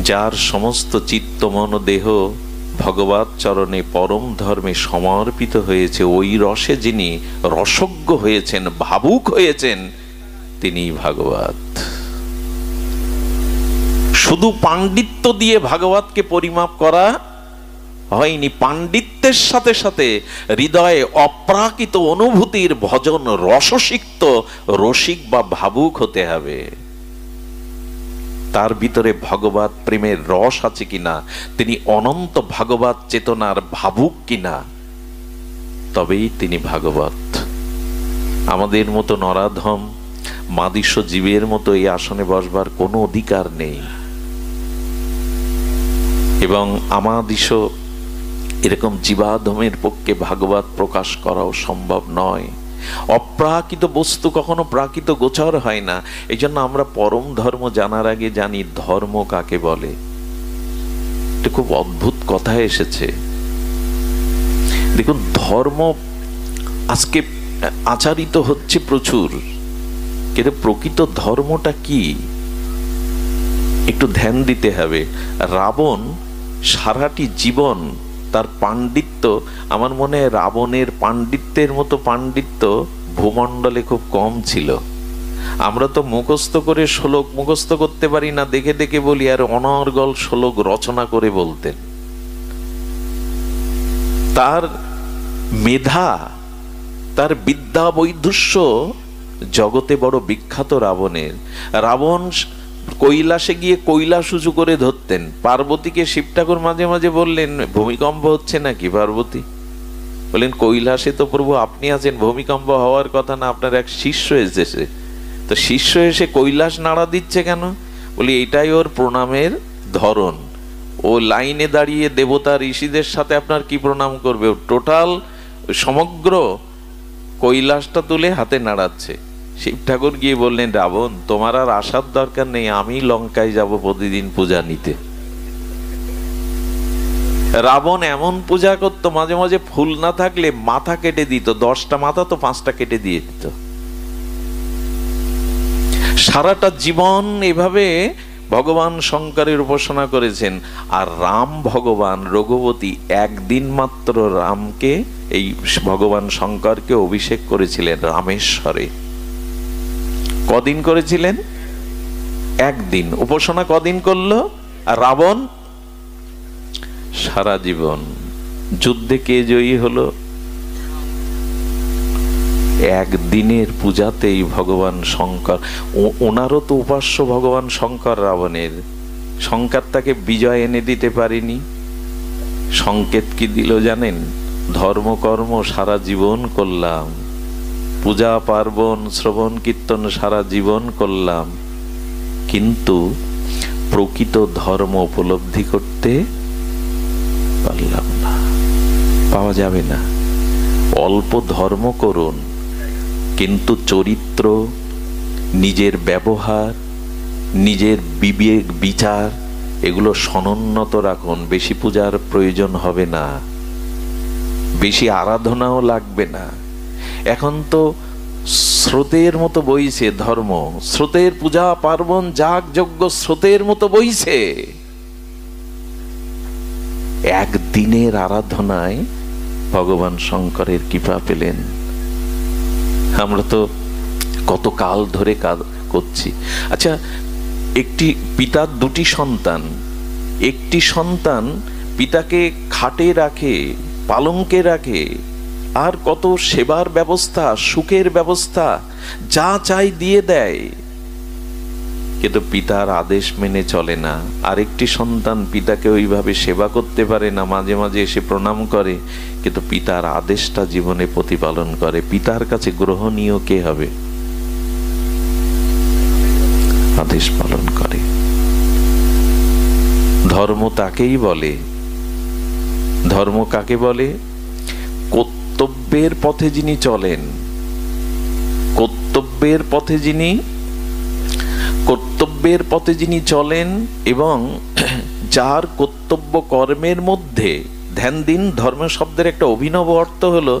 যার সমস্ত চিত্ত মন দেহ ভগবত চরণে পরম ধর্মে সমর্পিত হয়েছে, ওই রসে যিনি রসজ্ঞ হয়েছেন, ভাবুক হয়েছেন, তিনি ভাগবত। শুধু পাণ্ডিত্য দিয়ে ভাগবতকে পরিমাপ করা হয়নি, পাণ্ডিত্যের সাথে সাথে হৃদয়ে অপ্রাকৃত অনুভূতির ভজন রসসিক্ত রসিক বা ভাবুক হতে হবে। তার ভিতরে ভগবত প্রেমের রস আছে কিনা, তিনি অনন্ত ভাগবত চেতনার ভাবুক কিনা, তবেই তিনি ভাগবত। আমাদের মতো নরাধম মাদিস্য জীবের মতো এই আসনে বসবার কোনো অধিকার নেই, এবং আমাদিস্য এরকম জীবাধমের পক্ষে ভাগবত প্রকাশ করাও সম্ভব নয়। অপ্রাকৃত বস্তু কখনো প্রাকৃত গোচর হয় না। এই জন্য আমরা পরম ধর্ম জানার আগে জানি ধর্ম কাকে বলে। এটা খুব অদ্ভুত কথা এসেছে। দেখুন, ধর্ম আজকে আচারিত হচ্ছে প্রচুর, কিন্তু প্রকৃত ধর্মটা কি একটু ধ্যান দিতে হবে। রাবণ সারাটি জীবন তার পাণ্ডিত্য, আমার মনে হয় রাবণের পাণ্ডিত্যের মতো পাণ্ডিত্য ভূমণ্ডলে খুব কম ছিল। আমরা তো মুখস্থ করে শ্লোক মুখস্থ করতে পারি না, দেখে দেখে বলি, আর অনর্গল শ্লোক রচনা করে বলতেন। তার মেধা, তার বিদ্যা বৈদুষ্য জগতে বড় বিখ্যাত রাবণের। রাবণ কৈলাসে গিয়ে কৈলাস উঁচু করে ধরতেন। পার্বতীকে শিব ঠাকুর মাঝে মাঝে বললেন, ভূমিকম্প হচ্ছে নাকি পার্বতী? বললেন, কৈলাসে তো প্রভু আপনি আছেন, ভূমিকম্প হওয়ার কথা না, আপনার এক শিষ্য এসেছে। তো শিষ্য এসে কৈলাস নাড়া দিচ্ছে কেন? বলি, এটাই ওর প্রণামের ধরন। ও লাইনে দাঁড়িয়ে দেবতা ঋষিদের সাথে আপনার কি প্রণাম করবে? টোটাল সমগ্র কৈলাসটা তুলে হাতে নাড়াচ্ছে। শিব ঠাকুর গিয়ে বললেন, রাবণ তোমার আর আসার দরকার নেই, আমি লঙ্কায় যাব প্রতিদিন পূজা নিতে। রাবণ এমন পূজা করত, মাঝে মাঝে ফুল না থাকলে মাথা কেটে দিত, 10টা মাথা তো 5টা কেটে দিয়ে দিত। সারাটা জীবন এভাবে ভগবান শঙ্করের উপাসনা করেছেন। আর রাম ভগবান রঘুপতি একদিন মাত্র রামকে, এই ভগবান শঙ্করকে অভিষেক করেছিলেন রামেশ্বরে। কদিন করেছিলেন? একদিন। উপাসনা কদিন করলো? আর রাবণ সারা জীবন। যুদ্ধে কে জয়ী হলো? একদিনের পূজাতেই ভগবান শঙ্কর, ওনারও তো উপাস্য ভগবান শঙ্কর রাবণের। শঙ্কর তাকে বিজয় এনে দিতে পারেনি। সংকেত কি দিল জানেন? ধর্মকর্ম সারা জীবন করলাম, পূজা পার্বণ শ্রবণ কীর্তন সারা জীবন করলাম, কিন্তু প্রকৃত ধর্ম উপলব্ধি করতে পারলাম না, পাওয়া যাবে না। অল্প ধর্ম করুন, কিন্তু চরিত্র, নিজের ব্যবহার, নিজের বিবেক বিচার এগুলো সনুন্নত রাখুন। বেশি পূজার প্রয়োজন হবে না, বেশি আরাধনাও লাগবে না। এখন তো স্রোতের মতো বইছে ধর্ম, স্রোতের পূজা পার্বণ যাগ যজ্ঞ স্রোতের মতো বইছে। একদিনের আরাধনায় ভগবান শঙ্করের কৃপা পেলেন। আমরা তো কত কাল ধরে করছি। আচ্ছা, একটি পিতার দুটি সন্তান, একটি সন্তান পিতাকে খাটে রাখে, পালঙ্কে রাখে, আর কত সেবার ব্যবস্থা, সুখের ব্যবস্থা, যা চাই দিয়ে দেয়, কিন্তু পিতার আদেশ মেনে চলে না। আরেকটি সন্তান পিতাকে ওইভাবে সেবা করতে পারে না, মাঝে মাঝে এসে প্রণাম করে, কিন্তু পিতার আদেশটা জীবনে প্রতিপালন করে। পিতার কাছে গ্রহণীয় কে হবে? আদেশ পালন করে। ধর্ম তাকেই বলে, ধর্ম কাকে বলে? কর্তব্যের পথে যিনি চলেন, কর্তব্যের পথে যিনি চলেন এবং যার কর্তব্য কর্মের মধ্যে ধ্যান দিন। ধর্ম শব্দের একটা অভিনব অর্থ হলো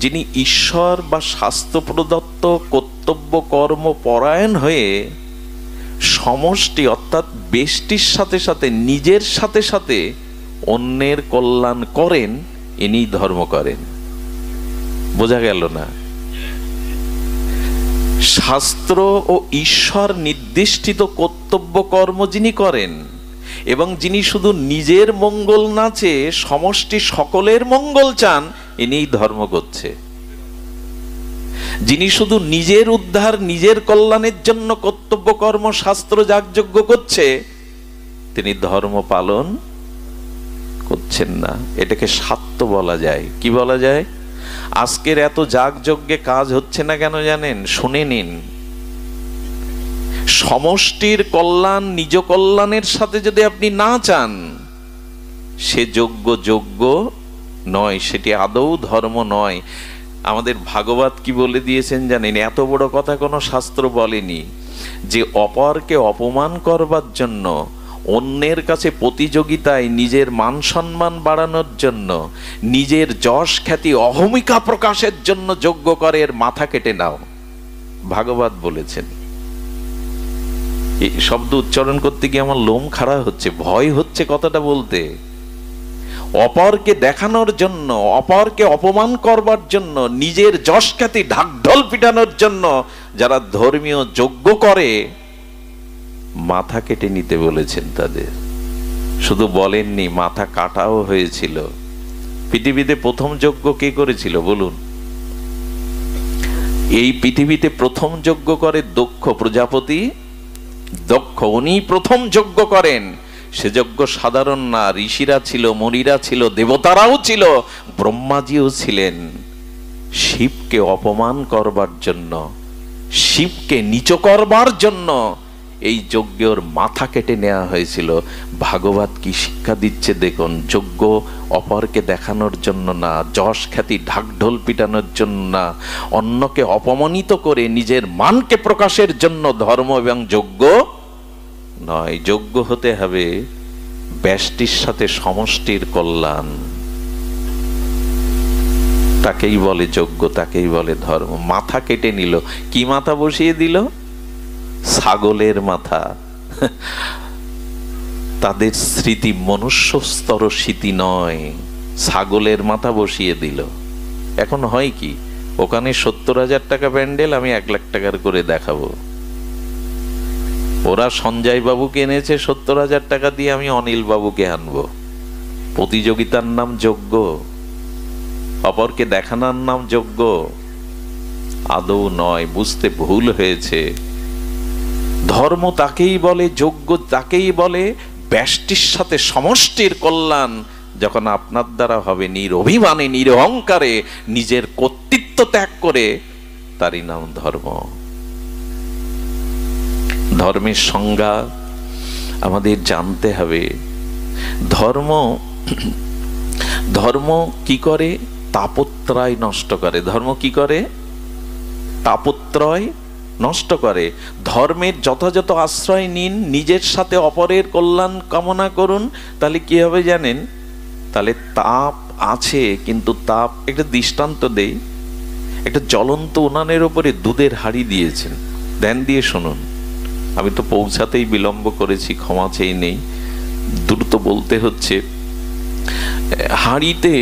যিনি ঈশ্বর বা শাস্ত্র প্রদত্ত কর্তব্য কর্ম পরায়ণ হয়ে সমষ্টি অর্থাৎ বেষ্টির সাথে সাথে নিজের সাথে সাথে অন্যের কল্যাণ করেন, ইনি ধর্ম করেন। বোঝা গেল না? শাস্ত্র ও ঈশ্বর নির্দিষ্টিত কর্তব্য কর্ম যিনি করেন এবং যিনি শুধু নিজের মঙ্গল না চেয়ে সমষ্টি সকলের মঙ্গল চান, ইনি ধর্ম করছে। যিনি শুধু নিজের উদ্ধার, নিজের কল্যাণের জন্য কর্তব্য কর্ম শাস্ত্র যাগযজ্ঞ করছে, তিনি ধর্ম পালন করছেন না। এটাকে স্বার্থ বলা যায়। কি বলা যায়? আজকের এত যাগযজ্ঞে কাজ হচ্ছে না কেন জানেন? শুনে নিন। সমষ্টির কল্যাণ নিজ কল্যাণের সাথে যদি আপনি না চান, সে যোগ্য নয়, সেটি আদৌ ধর্ম নয়। আমাদের ভাগবত কি বলে দিয়েছেন জানেন? এত বড় কথা কোনো শাস্ত্র বলেনি, যে অপরকে অপমান করবার জন্য, অন্যের কাছে প্রতিযোগিতায় নিজের মান সম্মান বাড়ানোর জন্য, নিজের যশ খ্যাতি অহমিকা প্রকাশের জন্য যজ্ঞ করে, এর মাথা কেটে নাও। ভাগবত বলেছেন। এই শব্দ উচ্চারণ করতে গিয়ে আমার লোম খাড়া হচ্ছে, ভয় হচ্ছে কথাটা বলতে। অপরকে দেখানোর জন্য, অপরকে অপমান করবার জন্য, নিজের যশ খ্যাতি ঢাকঢোল পিটানোর জন্য যারা ধর্মীয় যজ্ঞ করে, মাথা কেটে নিতে বলেছেন তাদের। শুধু বলেননি, মাথা কাটাও হয়েছিল। পৃথিবীতে প্রথম যজ্ঞ কে করেছিল বলুন? এই পৃথিবীতে প্রথম যজ্ঞ করে দক্ষ প্রজাপতি। দক্ষ, উনি প্রথম যজ্ঞ করেন। সে যজ্ঞ সাধারণ না, ঋষিরা ছিল, মুনিরা ছিল, দেবতারাও ছিল, ব্রহ্মাজিও ছিলেন। শিবকে অপমান করবার জন্য, শিবকে নিচ করবার জন্য এই যজ্ঞের মাথা কেটে নেওয়া হয়েছিল। ভাগবত কি শিক্ষা দিচ্ছে দেখুন। যজ্ঞ অপরকে দেখানোর জন্য না, যশ খ্যাতি ঢাকঢোল পিটানোর জন্য না, অন্যকে অপমানিত করে নিজের মানকে প্রকাশের জন্য ধর্ম এবং যজ্ঞ নয়। যজ্ঞ হতে হবে ব্যষ্টির সাথে সমষ্টির কল্যাণ। তাকেই বলে যজ্ঞ, তাকেই বলে ধর্ম। মাথা কেটে নিল। কি মাথা বসিয়ে দিল? ছাগলের মাথা। তাদের স্মৃতি মনুষ্য স্তর স্মৃতি নয়, ছাগলের মাথা বসিয়ে দিল। এখন হয় কি, ওখানে 70,000 টাকা প্যান্ডেল, আমি 1 লাখ টাকার করে দেখাবো। ওরা সঞ্জয় বাবুকে এনেছে 70,000 টাকা দিয়ে, আমি অনিল বাবুকে আনবো। প্রতিযোগিতার নাম যজ্ঞ, অপরকে দেখানোর নাম যজ্ঞ আদৌ নয়। বুঝতে ভুল হয়েছে। ধর্ম তাকেই বলে, যজ্ঞ তাকেই বলে ব্যষ্টির সাথে সমষ্টির কল্যাণ যখন আপনার দ্বারা হবে, নিরভিমানে নিরহংকারে নিজের কর্তৃত্ব ত্যাগ করে, তারই নাম ধর্ম। ধর্মের সংজ্ঞা আমাদের জানতে হবে। ধর্ম কি করে? তাপত্রয় নষ্ট করে। ধর্ম কি করে? তাপত্রয় নষ্ট করে। ধর্মের যথাযথ আশ্রয় নিন, নিজের সাথে অপরের কল্যাণ কামনা করুন, তাহলে কি হবে জানেন? তাহলে তাপ আছে, কিন্তু তাপ, একটা দৃষ্টান্ত দেই। একটা জ্বলন্ত উনানের উপরে দুধের হাঁড়ি দিয়েছেন, ধ্যান দিয়ে শুনুন। আমি তো পৌঁছাতেই বিলম্ব করেছি, ক্ষমা চেয়ে নেই, দ্রুত বলতে হচ্ছে। হাঁড়িতে,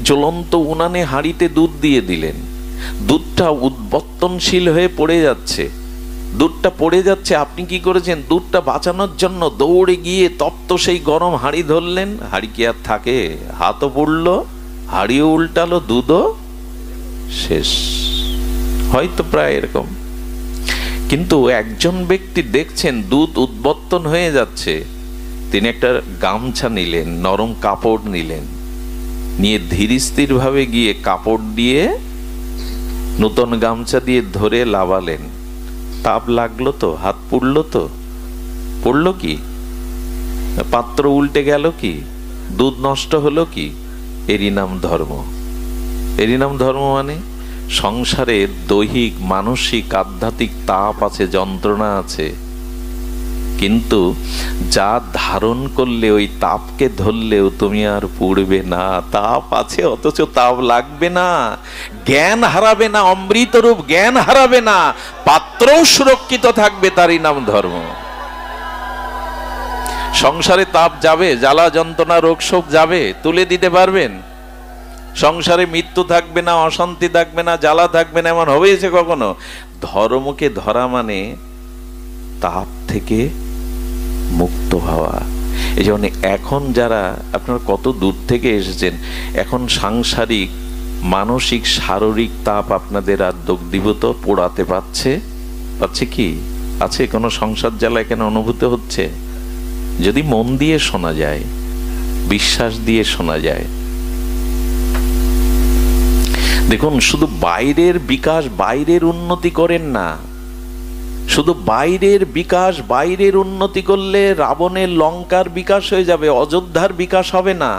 জ্বলন্ত উনানে হাঁড়িতে দুধ দিয়ে দিলেন, দুধটা উদ্বর্তনশীল হয়ে পড়ে যাচ্ছে। দুধটা পড়ে যাচ্ছে, আপনি কি করেছেন? দুধটা বাঁচানোর জন্য দৌড়ে গিয়ে তপ্ত সেই গরম হাঁড়ি ধরলেন। হাঁড়ি কি আর থাকে? হাতও পড়লো, হাঁড়িও উল্টালো, দুধও শেষ। হয়তো প্রায় এরকম। কিন্তু একজন ব্যক্তি দেখছেন দুধ উদ্বর্তন হয়ে যাচ্ছে, তিনি একটা গামছা নিলেন, নরম কাপড় নিলেন, নিয়ে ধীরস্থির ভাবে গিয়ে কাপড় দিয়ে, নতুন গামছা দিয়ে ধরে লাবালেন। তাপ লাগলো তো? হাত পুড়লো তো? পড়লো কি? পাত্র উল্টে গেল কি? দুধ নষ্ট হলো কি? এরই নাম ধর্ম। এরই নাম ধর্ম। মানে সংসারে দৈহিক, মানসিক, আধ্যাত্মিক তাপ আছে, যন্ত্রণা আছে, কিন্তু যা ধারণ করলে ওই তাপকে ধরলেও তুমি আর পুড়বে না। তাপ আছে অথচ তাপ লাগবে না, জ্ঞান হারাবে না, অমৃতরূপ জ্ঞান হারাবে না, পাত্রও সুরক্ষিত থাকবে, তারই নাম ধর্ম। সংসারে তাপ যাবে, জ্বালা যন্ত্রণা রোগ শোক যাবে, তুলে দিতে পারবেন? সংসারে মৃত্যু থাকবে না, অশান্তি থাকবে না, জ্বালা থাকবে না, এমন হয়েছে কখনো? ধর্মকে ধরা মানে তাপ থেকে মুক্ত হওয়া। এই জন্য এখন যারা, আপনারা কত দূর থেকে এসেছেন, এখন সাংসারিক, মানসিক, শারীরিক তাপ আপনাদের আর দগ্ধীভূত পোড়াতে পারছে কি? আছে কোনো সংসার জ্বালা এখানে অনুভূত হচ্ছে? যদি মন দিয়ে শোনা যায়, বিশ্বাস দিয়ে শোনা যায়। দেখুন, শুধু বাইরের বিকাশ, বাইরের উন্নতি করেন না। শুধু বাইরের বিকাশ, বাইরের উন্নতি করলে রাবণের লঙ্কার বিকাশ হয়ে যাবে, অযোধ্যার বিকাশ হবে না।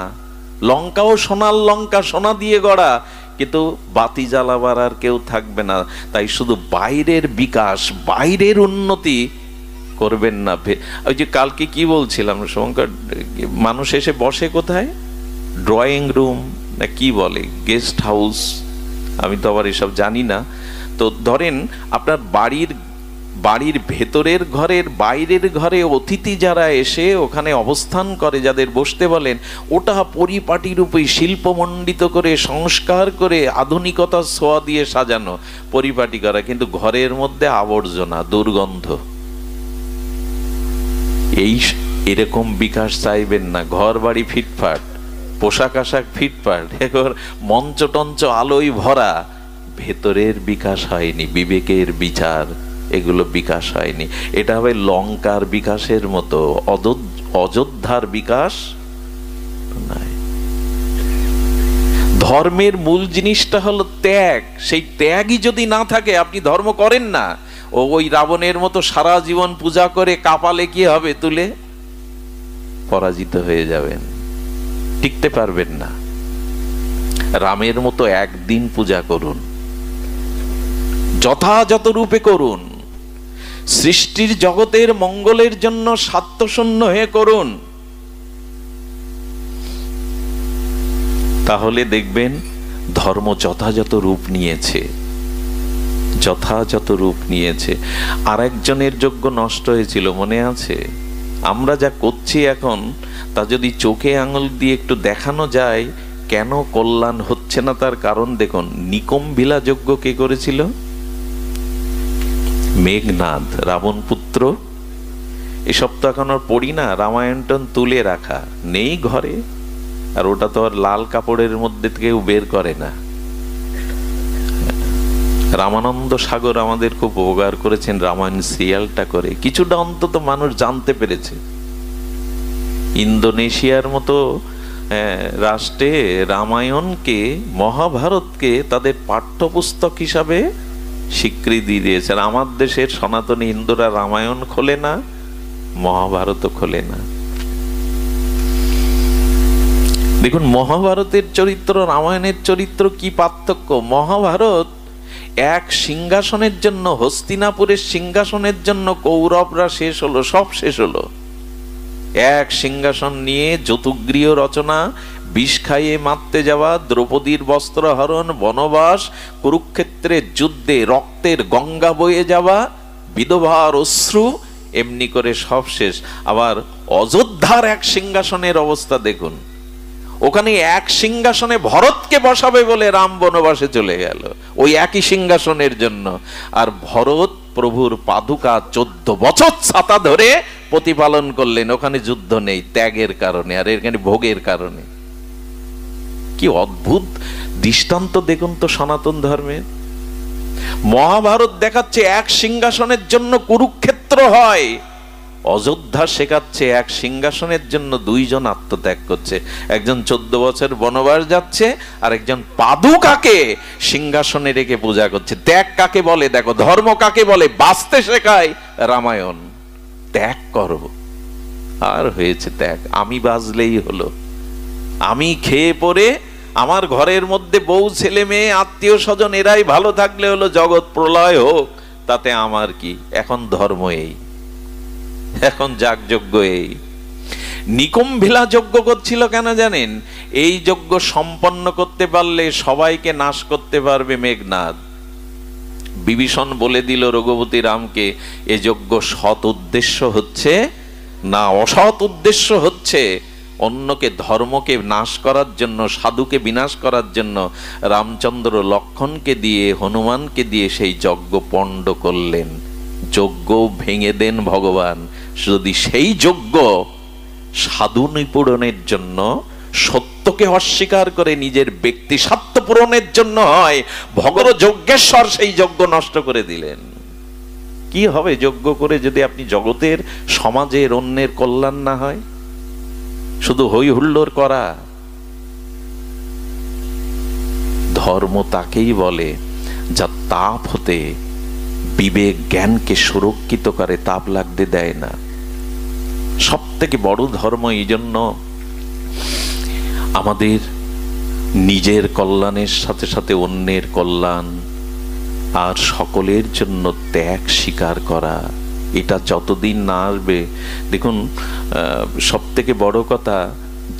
লঙ্কাও সোনার লঙ্কা, সোনা দিয়ে গড়া, কিন্তু বাতি জ্বালাবার আর কেউ থাকবে না। তাই শুধু বাইরের বিকাশ, বাইরের উন্নতি করবেন না। ওই যে কালকে কি বলছিলাম, শঙ্কর, মানুষ এসে বসে কোথায়? ড্রয়িং রুম না কি বলে, গেস্ট হাউস, আমি তো আবার এসব জানি না। তো ধরেন আপনার বাড়ির ভেতরের ঘরের, বাইরের ঘরে অতিথি যারা এসে ওখানে অবস্থান করে, যাদের বসতে বলেন, ওটা পরিপাটি রূপে শিল্পমণ্ডিত করে, সংস্কার করে, আধুনিকতার ছোঁয়া দিয়ে সাজানো, পরিপাটি করা, কিন্তু ঘরের মধ্যে আবর্জনা, দুর্গন্ধ। এরকম বিকাশ চাইবেন না। ঘর বাড়ি ফিটফাট, পোশাক আশাক ফিটফাট, এখন মঞ্চ টঞ্চ আলোয় ভরা, ভেতরের বিকাশ হয়নি, বিবেকের বিচার, এগুলো বিকাশ হয়নি। এটা হবে লঙ্কার বিকাশের মতো, অযোধ্যার বিকাশ নাই। ধর্মের মূল জিনিসটা হলো ত্যাগ। সেই ত্যাগই যদি না থাকে, আপনি ধর্ম করেন না। ওই রাবণের মতো সারা জীবন পূজা করে কাপালে কি হবে? তুলে পরাজিত হয়ে যাবেন, টিকতে পারবেন না। রামের মতো একদিন পূজা করুন, যথাযথ রূপে করুন, সৃষ্টির জগতের মঙ্গলের জন্য স্বার্থশূন্য হয়ে করুন। তাহলে দেখবেন ধর্ম যথাযথ রূপ নিয়েছে, যথাযথ রূপ নিয়েছে। আর একজনের যজ্ঞ নষ্ট হয়েছিল, মনে আছে? আমরা যা করছি এখন, তা যদি চোখে আঙুল দিয়ে একটু দেখানো যায় কেন কল্যাণ হচ্ছে না, তার কারণ দেখুন। নিকম্ভিলা যজ্ঞ কে করেছিল? মেঘনাদ, রাবণ পুত্র। এসব তো এখন আর পড়ি না, রামায়ণটন তুলে রাখা নেই ঘরে, আর ওটা তো আর লাল কাপড়ের মধ্যে কেউ বের করে না। রামানন্দ সাগর আমাদের খুব উপকার করেছেন রামায়ণ সিরিয়ালটা করে, কিছুটা অন্তত মানুষ জানতে পেরেছে। ইন্দোনেশিয়ার মতো রাষ্ট্রে রামায়ণকে, মহাভারতকে তাদের পাঠ্যপুস্তক হিসাবে স্বীকৃতি দিয়েছে। আর আমার দেশের সনাতনী হিন্দুরা রামায়ণ খোলে না, মহাভারত খোলে না। দেখুন, মহাভারতের চরিত্র, রামায়ণের চরিত্র কি পার্থক্য। মহাভারত এক সিংহাসনের জন্য, হস্তিনাপুরের সিংহাসনের জন্য কৌরবরা শেষ হলো, সব শেষ হলো। এক সিংহাসন নিয়ে যতুগৃহ রচনা, বিষ খাইয়ে মারতে যাওয়া, দ্রৌপদীর বস্ত্রহরণ, বনবাস, কুরুক্ষেত্রের যুদ্ধে রক্তের গঙ্গা বয়ে যাওয়া, বিধবার অশ্রু, এমনি করে সব শেষ। আবার অযোধ্যার এক সিংহাসনের অবস্থা দেখুন। ওখানে এক সিংহাসনে ভরতকে বসাবে বলে রাম বনবাসে চলে গেল, ওই একই সিংহাসনের জন্য। আর ভরত প্রভুর পাদুকা 14 বছর ছাতা ধরে প্রতিপালন করলেন। ওখানে যুদ্ধ নেই, ত্যাগের কারণে, আর এখানে ভোগের কারণে। কি অদ্ভুত দৃষ্টান্ত দেখুন তো সনাতন ধর্মের। মহাভারত দেখাচ্ছে এক সিংহাসনের জন্য কুরুক্ষেত্র হয়, অযোধ্যা শেখাচ্ছে এক সিংহাসনের জন্য 2 জন আত্মত্যাগ করছে। একজন 14 বছর বনবাস যাচ্ছে, আর একজন পাদুকাকে সিংহাসনে রেখে পূজা করছে। ত্যাগ কাকে বলে দেখো, ধর্ম কাকে বলে, বাঁচতে শেখায় রামায়ণ। ত্যাগ করো, আর হয়েছে ত্যাগ। আমি বাঁচলেই হলো, আমি খেয়ে পরে আমার ঘরের মধ্যে বউ ছেলে মেয়ে আত্মীয় স্বজন এরাই ভালো থাকলে হলো, জগৎ প্রলয় হোক তাতে আমার কি। এখন ধর্ম এই, এখন যাগযজ্ঞ এই। নিকুম্ভিলা যজ্ঞ করছিল কেন জানেন? এই যজ্ঞ সম্পন্ন করতে পারলে সবাইকে নাশ করতে পারবে মেঘনাদ। বিভীষণ বলে দিল রঘুপতি রামকে, এ যজ্ঞ সৎ উদ্দেশ্য হচ্ছে না অসৎ উদ্দেশ্য হচ্ছে, অন্যকে ধর্মকে নাশ করার জন্য, সাধুকে বিনাশ করার জন্য রামচন্দ্র লক্ষণকে দিয়ে, হনুমানকে দিয়ে সেই যজ্ঞ পণ্ড করলেন। যজ্ঞ ভেঙে দেন ভগবান। যদি সেই যজ্ঞ সাধু নিপূরণের জন্য, সত্যকে অস্বীকার করে নিজের ব্যক্তি স্বার্থ পূরণের জন্য হয়, ভগবান যজ্ঞেশ্বর সেই যজ্ঞ নষ্ট করে দিলেন। কি হবে যজ্ঞ করে যদি আপনি জগতের, সমাজের, অন্যের কল্যাণ না হয়? শুধু হই হুল্লোড় করা। ধর্ম তাকেই বলে যা তাপ হতে বিবেক জ্ঞানকে সুরক্ষিত করে, তাপ লাগতে দেয় না। সব থেকে বড় ধর্ম। এই জন্য আমাদের নিজের কল্যাণের সাথে সাথে অন্যের কল্যাণ আর সকলের জন্য ত্যাগ স্বীকার করা, এটা যতদিন না আসবে। দেখুন, সব থেকে বড় কথা,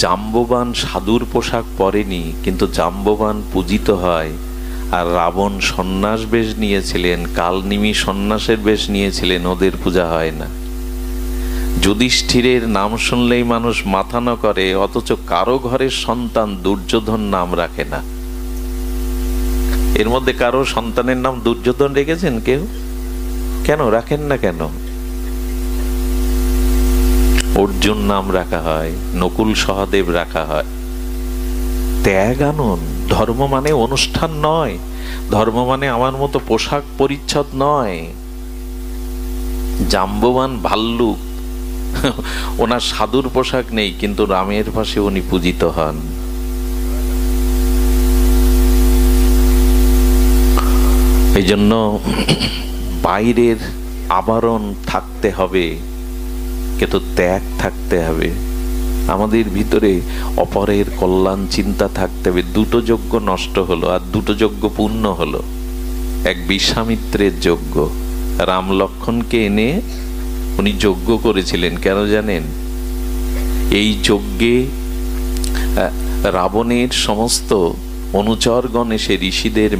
জাম্ববান সাধুর পোশাক পরেনি, কিন্তু জাম্ববান পূজিত হয়। আর রাবণ সন্ন্যাস বেশ নিয়েছিলেন, কালনিমি সন্ন্যাসের বেশ নিয়েছিলেন, ওদের পূজা হয় না। যুধিষ্ঠিরের নাম শুনলেই মানুষ মাথা নত করে, অথচ কারো ঘরের সন্তান দুর্যোধন নাম রাখে না। এর মধ্যে কারো সন্তানের নাম দুর্যোধন রেখেছেন কেউ? কেন রাখেন না? কেন? অর্জুন নাম রাখা হয়, নকুল সহদেব রাখা হয়। ত্যাগ আনুন। ধর্ম মানে অনুষ্ঠান নয়, ধর্ম মানে আমার মতো পোশাক পরিচ্ছদ নয়। জাম্ববান ভাল্লুক, ওনার সাধুর পোশাক নেই, কিন্তু রামের পাশে উনি পূজিত হন। এই জন্য বাইরের আবরণ থাকতে হবে, কিন্তু ত্যাগ থাকতে হবে। আমাদের ভিতরে অপরের কল্যাণ চিন্তা থাকতে হবে। 2টো যজ্ঞ নষ্ট হলো, আর 2টো যজ্ঞ পূর্ণ হলো। এক বিশ্বামিত্রের যজ্ঞ, রাম লক্ষণকে এনে উনি যজ্ঞ করেছিলেন। কেন জানেন? এই যজ্ঞে রাবণের সমস্ত অনুচরগণ এসে ঋষিদের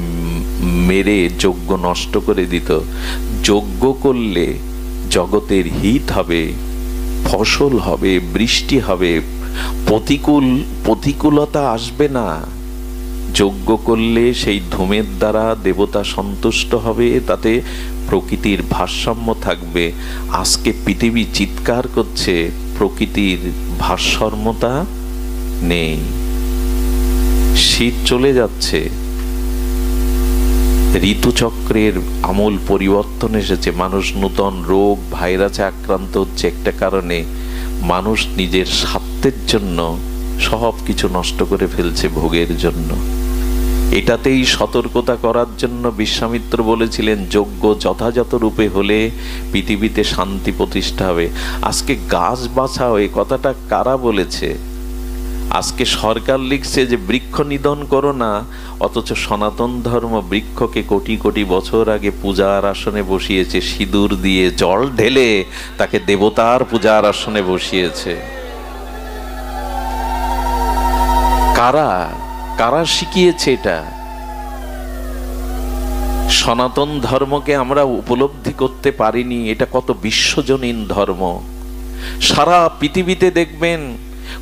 মেরে যজ্ঞ নষ্ট করে দিত। যজ্ঞ করলে জগতের হিত হবে, ফসল হবে, বৃষ্টি হবে, প্রতিকূলতা আসবে না। যজ্ঞ করলে সেই ধূমের দ্বারা দেবতা সন্তুষ্ট হবে, তাতে প্রকৃতির ভারসাম্য থাকবে। আজকে পৃথিবী চিৎকার করছে, প্রকৃতির ভারসাম্যতা নেই, শীত চলে যাচ্ছে, ঋতুচক্রের আমূল পরিবর্তন এসেছে, মানুষ নূতন রোগ ভাইরাসে আক্রান্ত হচ্ছে। একটা কারণে মানুষ নিজের স্বার্থের জন্য সব কিছু নষ্ট করে ফেলছে ভোগের জন্য। এটাতেই সতর্কতা করার জন্য বিশ্বামিত্র বলেছিলেন, যজ্ঞ যথাযথ রূপে হলে পৃথিবীতে শান্তি প্রতিষ্ঠা হবে। আজকে গাছ বাঁচাও, এই কথাটা কারা বলেছে? আজকে সরকার লিখছে যে বৃক্ষ নিধন করো না, অথচ সনাতন ধর্ম বৃক্ষকে কোটি কোটি বছর আগে পূজার আসনে বসিয়েছে, সিঁদুর দিয়ে জল ঢেলে তাকে দেবতার পূজার আসনে বসিয়েছে। কারা কারা শিখিয়েছে এটা? সনাতন ধর্মকে আমরা উপলব্ধি করতে পারিনি। এটা কত বিশ্বজনীন ধর্ম। সারা পৃথিবীতে দেখবেন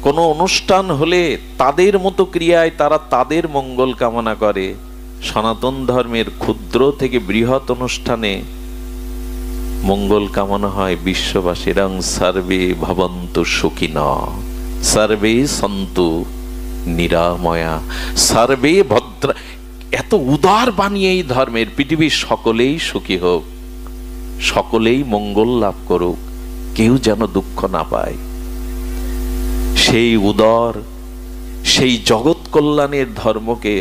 কোনো অনুষ্ঠান হলে তাদের মতো ক্রিয়ায় তারা তাদের মঙ্গল কামনা করে। সনাতন ধর্মের ক্ষুদ্র থেকে বৃহৎ অনুষ্ঠানে মঙ্গল কামনা হয় বিশ্ববাসীরং সর্বে ভবন্তু সুখিনঃ সর্বে সন্তু নিরাময়া সর্বে ভদ্র। এত উদার বাণী এই ধর্মের, পৃথিবীর সকলেই সুখী হোক, সকলেই মঙ্গল লাভ করুক, কেউ যেন দুঃখ না পায়। সেই উদার, সেই জগৎ কল্যাণের ধর্মকে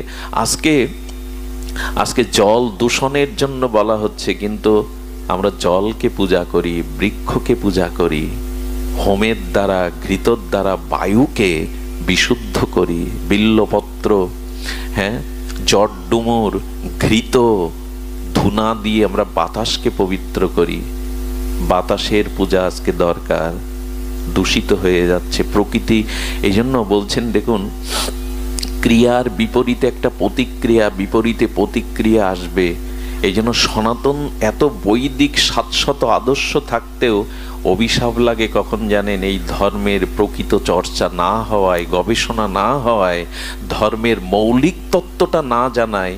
আজকে জল দূষণের জন্য বলা হচ্ছে, কিন্তু আমরা জলকে পূজা করি, বৃক্ষকে পূজা করি, হোমের দ্বারা, ঘৃতর দ্বারা বায়ুকে বিশুদ্ধ করি, বিল্লপত্র, হ্যাঁ, জট ডুমুর, ঘৃত, ধুনা দিয়ে আমরা বাতাসকে পবিত্র করি। বাতাসের পূজা আজকে দরকার, দূষিত হয়ে যাচ্ছে প্রকৃতি। এই জন্য বলছেন, দেখুন, ক্রিয়ার বিপরীতে একটা প্রতিক্রিয়া, বিপরীতে প্রতিক্রিয়া আসবে। এই জন্য সনাতন এত বৈদিক 700 আদর্শ থাকতেও অভিশাপ লাগে কখন জানেন? এই ধর্মের প্রকৃত চর্চা না হওয়ায়, গবেষণা না হওয়ায়, ধর্মের মৌলিক তত্ত্বটা না জানায়।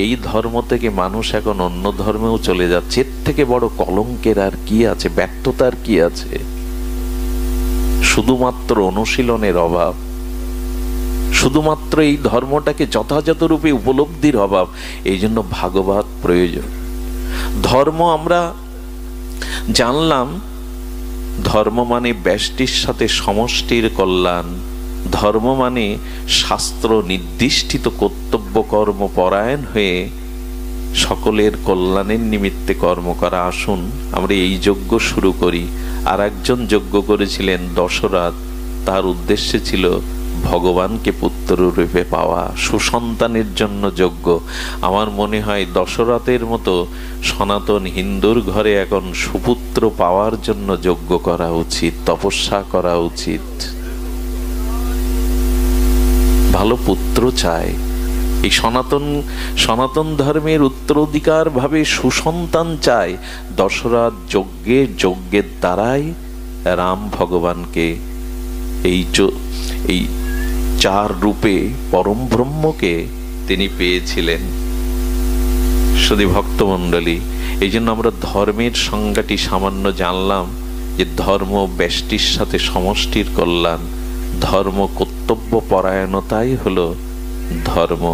এই ধর্ম থেকে মানুষ এখন অন্য ধর্মেও চলে যাচ্ছে। এর থেকে বড় কলঙ্কের আর কি আছে, ব্যর্থতার কি আছে? শুধুমাত্র অনুশীলনের অভাব, শুধুমাত্র এই ধর্মটাকে যথাযথ রূপে উপলব্ধির অভাব। এই জন্য ভাগবত প্রয়োজন। ধর্ম আমরা জানলাম, ধর্ম মানে ব্যষ্টির সাথে সমষ্টির কল্যাণ, ধর্ম মানে শাস্ত্র নির্দিষ্টিত কর্তব্য কর্ম পরায়ণ হয়ে সকলের কল্যাণের নিমিত্তে কর্ম করা। আসুন আমরা এই যজ্ঞ শুরু করি। আর একজন যজ্ঞ করেছিলেন দশরথ, তার উদ্দেশ্য ছিল ভগবানকে পুত্ররূপে পাওয়া, সুসন্তানের জন্য যজ্ঞ। আমার মনে হয় দশরথের মতো সনাতন হিন্দুর ঘরে এখন সুপুত্র পাওয়ার জন্য যজ্ঞ করা উচিত, তপস্যা করা উচিত। ভালো পুত্র চায়। এই সনাতন ধর্মের উত্তরাধিকার ভাবে সুসন্তান চায়। দশরথ যজ্ঞের দ্বারাই রাম ভগবানকে এই 4 রূপে পরম ব্রহ্মকে তিনি পেয়েছিলেন। শুধু ভক্তমণ্ডলী, এই জন্য আমরা ধর্মের সংজ্ঞাটি সামান্য জানলাম, যে ধর্ম ব্যষ্টির সাথে সমষ্টির কল্যাণ, ধর্ম কর্তব্য পরায়ণতাই হলো ধর্ম।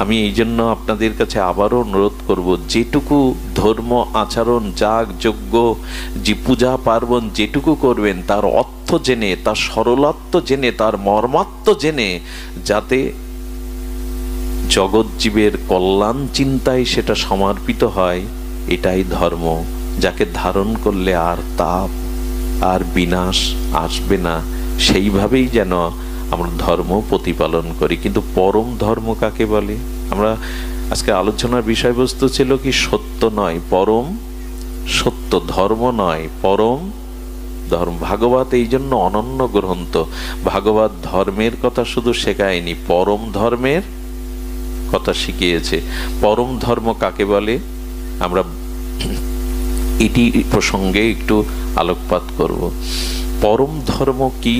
আমি এই জন্য আপনাদের কাছে আবারও অনুরোধ করব, যেটুকু ধর্ম আচরণ, যাগ যজ্ঞ, যে পূজা পার্বণ যেটুকু করবেন, তার অর্থ জেনে, তার সরলত্ব জেনে, তার মর্মাত্ম জেনে, যাতে জগৎ জীবের কল্যাণ চিন্তায় সেটা সমর্পিত হয়, এটাই ধর্ম। যাকে ধারণ করলে আর তাপ আর বিনাশ আসবে না, সেইভাবেই যেন আমরা ধর্ম প্রতিপালন করি। কিন্তু পরম ধর্ম কাকে বলে? আমরা আজকে আলোচনার বিষয়বস্তু ছিল কি? সত্য নয় পরম সত্য, ধর্ম নয় পরম ধর্ম। ভাগবত এই জন্য অনন্য গ্রন্থ। ভাগবত ধর্মের কথা শুধু শেখায়নি, পরম ধর্মের কথা শিখিয়েছে। পরম ধর্ম কাকে বলে আমরা এটি প্রসঙ্গে একটু আলোকপাত করব। পরম ধর্ম কি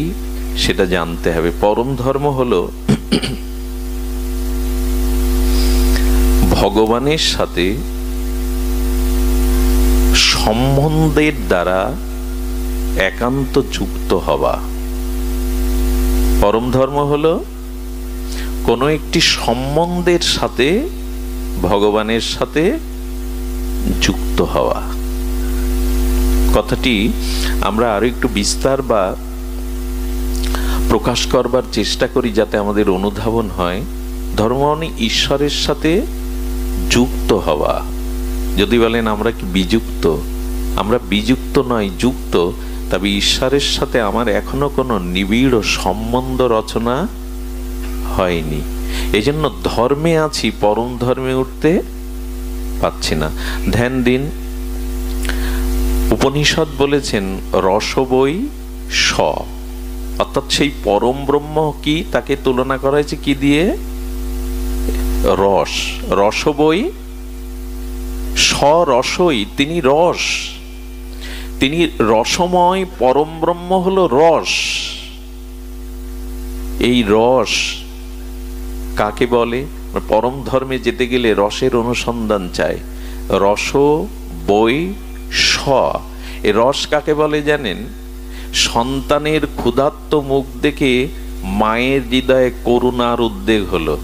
সেটা জানতে হবে। পরম ধর্ম হলো ভগবানের সাথে সম্বন্ধের দ্বারা একান্ত যুক্ত হওয়া। পরম ধর্ম হলো কোনো একটি সম্বন্ধের সাথে ভগবানের সাথে যুক্ত হওয়া। কথাটি আমরা আরো একটু বিস্তার বা প্রকাশ করবার চেষ্টা করি যাতে আমাদের অনুধাবন হয়। ধর্ম মানে ঈশ্বরের সাথে যুক্ত হওয়া। যদি বলেন আমরা কি বিযুক্ত, আমরা বিযুক্ত নয়, যুক্ত। তবে ঈশ্বরের সাথে আমার এখনো কোনো নিবিড় সম্বন্ধ রচনা হয়নি। এই জন্য ধর্মে আছি, পরম ধর্মে উঠতে পাচ্ছি না। ধ্যান দিন, উপনিষদ বলেছেন রসবৈ স, অর্থাৎ সেই পরম ব্রহ্ম কি, তাকে তুলনা করা হয়েছে কি দিয়ে? রস। রসবৈ স, রসই, তিনি রস, তিনি রসময়। পরম ব্রহ্ম হলো রস। এই রস কাকে বলে? পরম ধর্মে যেতে গেলে রসের অনুসন্ধান চাই। রস বৈ স, এ রস কাকে বলে জানেন? সন্তানের ক্ষুধার্ত মুখ দেখে মায়ের হৃদয়ে করুণার উদ্বেগ হলো,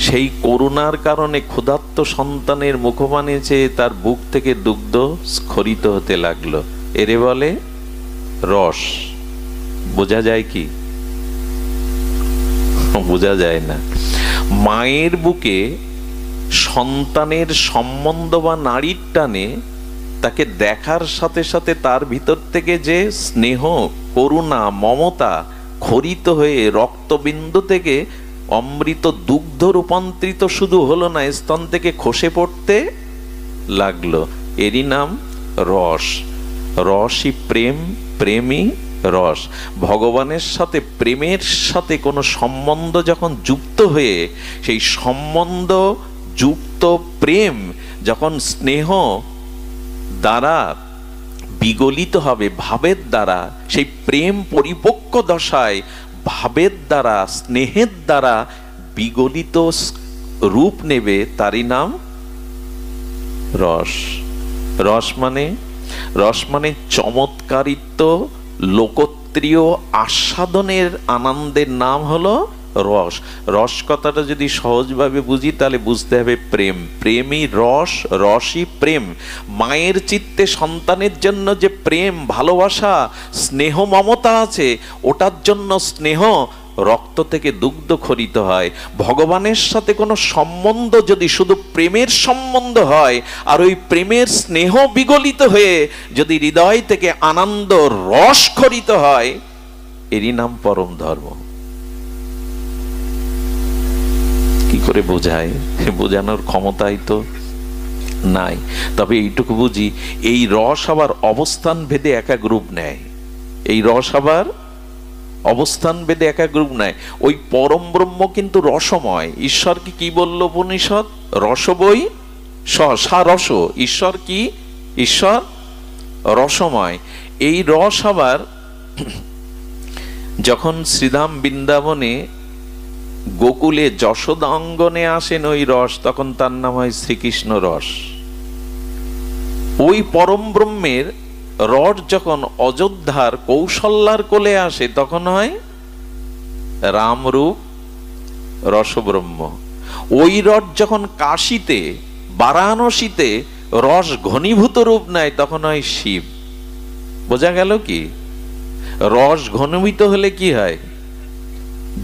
সেই করুণার কারণে ক্ষুধার্ত সন্তানের মুখপানে চেয়ে তার বুক থেকে দুগ্ধ স্খলিত হতে লাগলো। এরে বলে রস। বোঝা যায় কি? বোঝা যায় না। মায়ের বুকে সন্তানের সম্বন্ধ বা নারীর টানে তাকে দেখার সাথে সাথে তার ভিতর থেকে যে স্নেহ, করুণা, মমতা খরিত হয়ে রক্তবিন্দু থেকে অমৃত দুগ্ধ রূপান্তরিত শুধু হলো না, স্তন থেকে খসে পড়তে লাগলো। এরই নাম রস। রসই প্রেম, প্রেমই রস। ভগবানের সাথে প্রেমের সাথে কোনো সম্বন্ধ যখন যুক্ত হয়ে সেই সম্বন্ধ যুক্ত প্রেম যখন স্নেহ দ্বারা বিগলিত হবে ভাবের দ্বারা, সেই প্রেম পরিপক্ক দশায় ভাবের দ্বারা, স্নেহের দ্বারা বিগলিত রূপ নেবে, তারই নাম রস। রস মানে চমৎকারিত্ব, লোকত্রিয় আস্বাদনের আনন্দের নাম হলো রস। রস কথাটা যদি সহজভাবে বুঝি তাহলে বুঝতে হবে প্রেম। প্রেমই রস, রসই প্রেম। মায়ের চিত্তে সন্তানের জন্য যে প্রেম, ভালোবাসা, স্নেহ, মমতা আছে, ওটার জন্য স্নেহ রক্ত থেকে দুগ্ধ খরিত হয়। ভগবানের সাথে কোনো সম্বন্ধ যদি শুধু প্রেমের সম্বন্ধ হয় আর ওই প্রেমের স্নেহ বিগলিত হয়ে যদি হৃদয় থেকে আনন্দ রস খরিত হয়, এরই নাম পরম ধর্ম। কি করে বোঝায়? বোঝানোর ক্ষমতাই তো নাই। তবে এইটুকু বুঝি, এই রস আবার অবস্থান ভেদে এক এক রূপ নেয়। এই রস আবার অবস্থান ভেদে এক এক রূপ নেয়। ওই পরম ব্রহ্ম কিন্তু রসময়। ঈশ্বরকে কি বলল উপনিষদ? রস বই সা রস। ঈশ্বর কি? ঈশ্বর রসময়। এই রস আবার যখন শ্রীধাম বৃন্দাবনে গোকুলে যশোদা অঙ্গনে আসেন ওই রস, তখন তার নাম হয় শ্রীকৃষ্ণ রস। ওই পরম ব্রহ্মের রস যখন অযোধ্যার কৌশল্যার কোলে আসে তখন হয় রামরূপ রসব্রহ্ম। ওই রস যখন কাশীতে, বারাণসীতে রস ঘনীভূত রূপ নেয় তখন হয় শিব। বোঝা গেল কি? রস ঘনীভূত হলে কি হয়?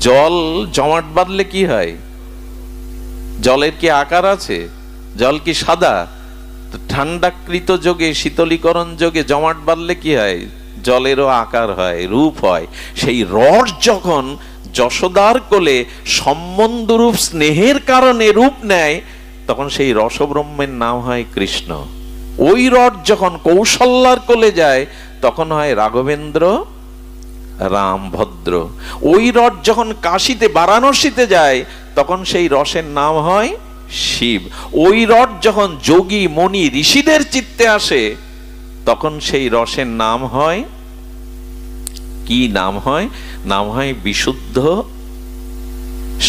জল জমাট বাঁধলে কি হয়? জলের কি আকার আছে? জল কি সাদা? ঠান্ডাকৃত যোগে, শীতলীকরণ যোগে জমাট বাঁধলে কি হয়? জলেরও আকার হয়, রূপ হয়। সেই রস যখন যশোদার কোলে সম্বন্ধরূপ স্নেহের কারণে রূপ নেয় তখন সেই রসব্রহ্মের নাম হয় কৃষ্ণ। ওই রস যখন কৌশল্যার কোলে যায় তখন হয় রাঘবেন্দ্র, রামভদ্র। ওই রস যখন কাশীতে, বারাণসীতে যায় তখন সেই রসের নাম হয় শিব। ওই রস যখন যোগী, মণি, ঋষিদের চিত্তে আসে তখন সেই রসের নাম হয় কি? নাম হয় বিশুদ্ধ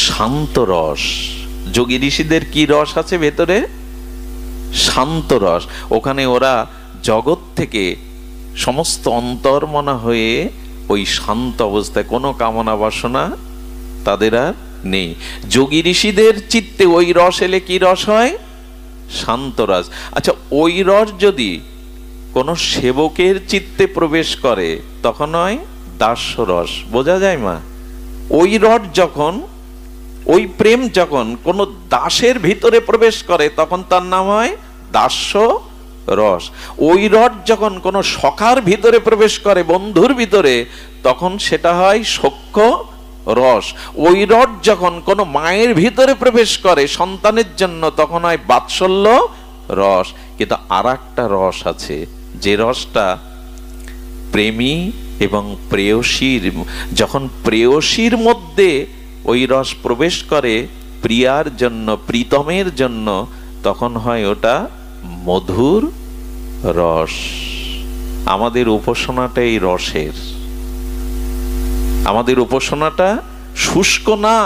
শান্ত রস। যোগী ঋষিদের কি রস আছে ভেতরে? শান্ত রস। ওখানে ওরা জগৎ থেকে সমস্ত অন্তর্মনা হয়ে ওই শান্ত অবস্থায়, কোনো কামনা বাসনা তাদের আর নেই। যোগী ঋষিদের চিত্তে ওই রস এলে কি রস হয়? শান্ত রস। আচ্ছা, ওই রস যদি কোন সেবকের চিত্তে প্রবেশ করে তখন হয় দাস্য রস। বোঝা যায় মা? ওই রস যখন, ওই প্রেম যখন কোন দাসের ভিতরে প্রবেশ করে তখন তার নাম হয় দাস্য রস। ওই রস যখন কোন সখার ভিতরে প্রবেশ করে, বন্ধুর ভিতরে, তখন সেটা হয় সখ্য রস। ওই রস যখন কোন মায়ের ভিতরে প্রবেশ করে সন্তানের জন্য তখন হয় বাৎসল্য রস। কিন্তু আর একটা রস আছে, যে রসটা প্রেমী এবং প্রেয়সীর, যখন প্রেয়সীর মধ্যে ওই রস প্রবেশ করে প্রিয়ার জন্য, প্রীতমের জন্য, তখন হয় ওটা মধুর রস। আমাদের উপাসনাটা এই রসের। আমাদের উপাসনাটা শুষ্ক না,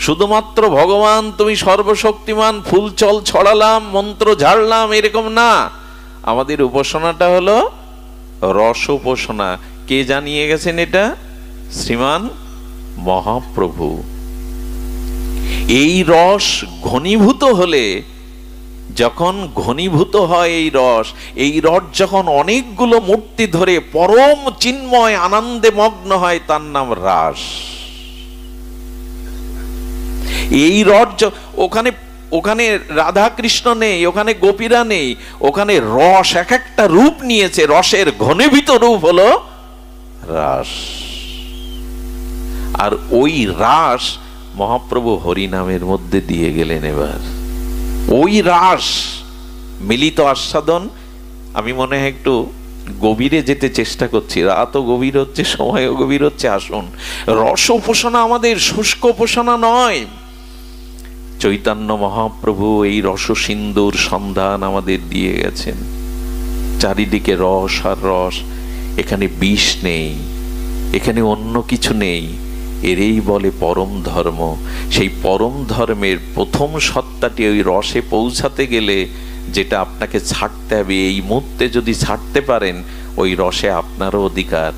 শুধুমাত্র ভগবান তুমি সর্বশক্তিমান, ফুল চল ছড়ালাম, মন্ত্র ঝাড়লাম, এরকম না। আমাদের উপাসনাটা হলো রস উপাসনা। কে জানিয়ে গেছেন এটা? শ্রীমান মহাপ্রভু। এই রস ঘনীভূত হলে, যখন ঘনীভূত হয় এই রস যখন অনেকগুলো মূর্তি ধরে পরম চিন্ময় আনন্দে মগ্ন হয়, তার নাম রাস। এই রস ওখানে ওখানে রাধা কৃষ্ণ নেই, ওখানে গোপীরা নেই, ওখানে রস এক একটা রূপ নিয়েছে। রসের ঘনীভূত রূপ হলো রাস। আর ওই রাস মহাপ্রভু হরিনামের মধ্যে দিয়ে গেলেন। এবার ওই রাস মিলিত আস্বাদন। আমি মনে হয় একটু গভীরে যেতে চেষ্টা করছি, রাতও গভীর হচ্ছে, সময়ও গভীর হচ্ছে। আসুন, রস উপাসনা আমাদের শুষ্ক উপাসনা নয়। চৈতন্য মহাপ্রভু এই রস সিন্ধুর সন্ধান আমাদের দিয়ে গেছেন। চারিদিকে রস আর রস, এখানে বিষ নেই, এখানে অন্য কিছু নেই। এরই বলে পরম ধর্ম। সেই পরম ধর্মের প্রথম সত্তাটি ওই রসে পৌঁছাতে গেলে যেটা আপনাকে ছাড়তে হবে, এই মুহূর্তে যদি ছাড়তে পারেন, ওই রসে আপনারও অধিকার।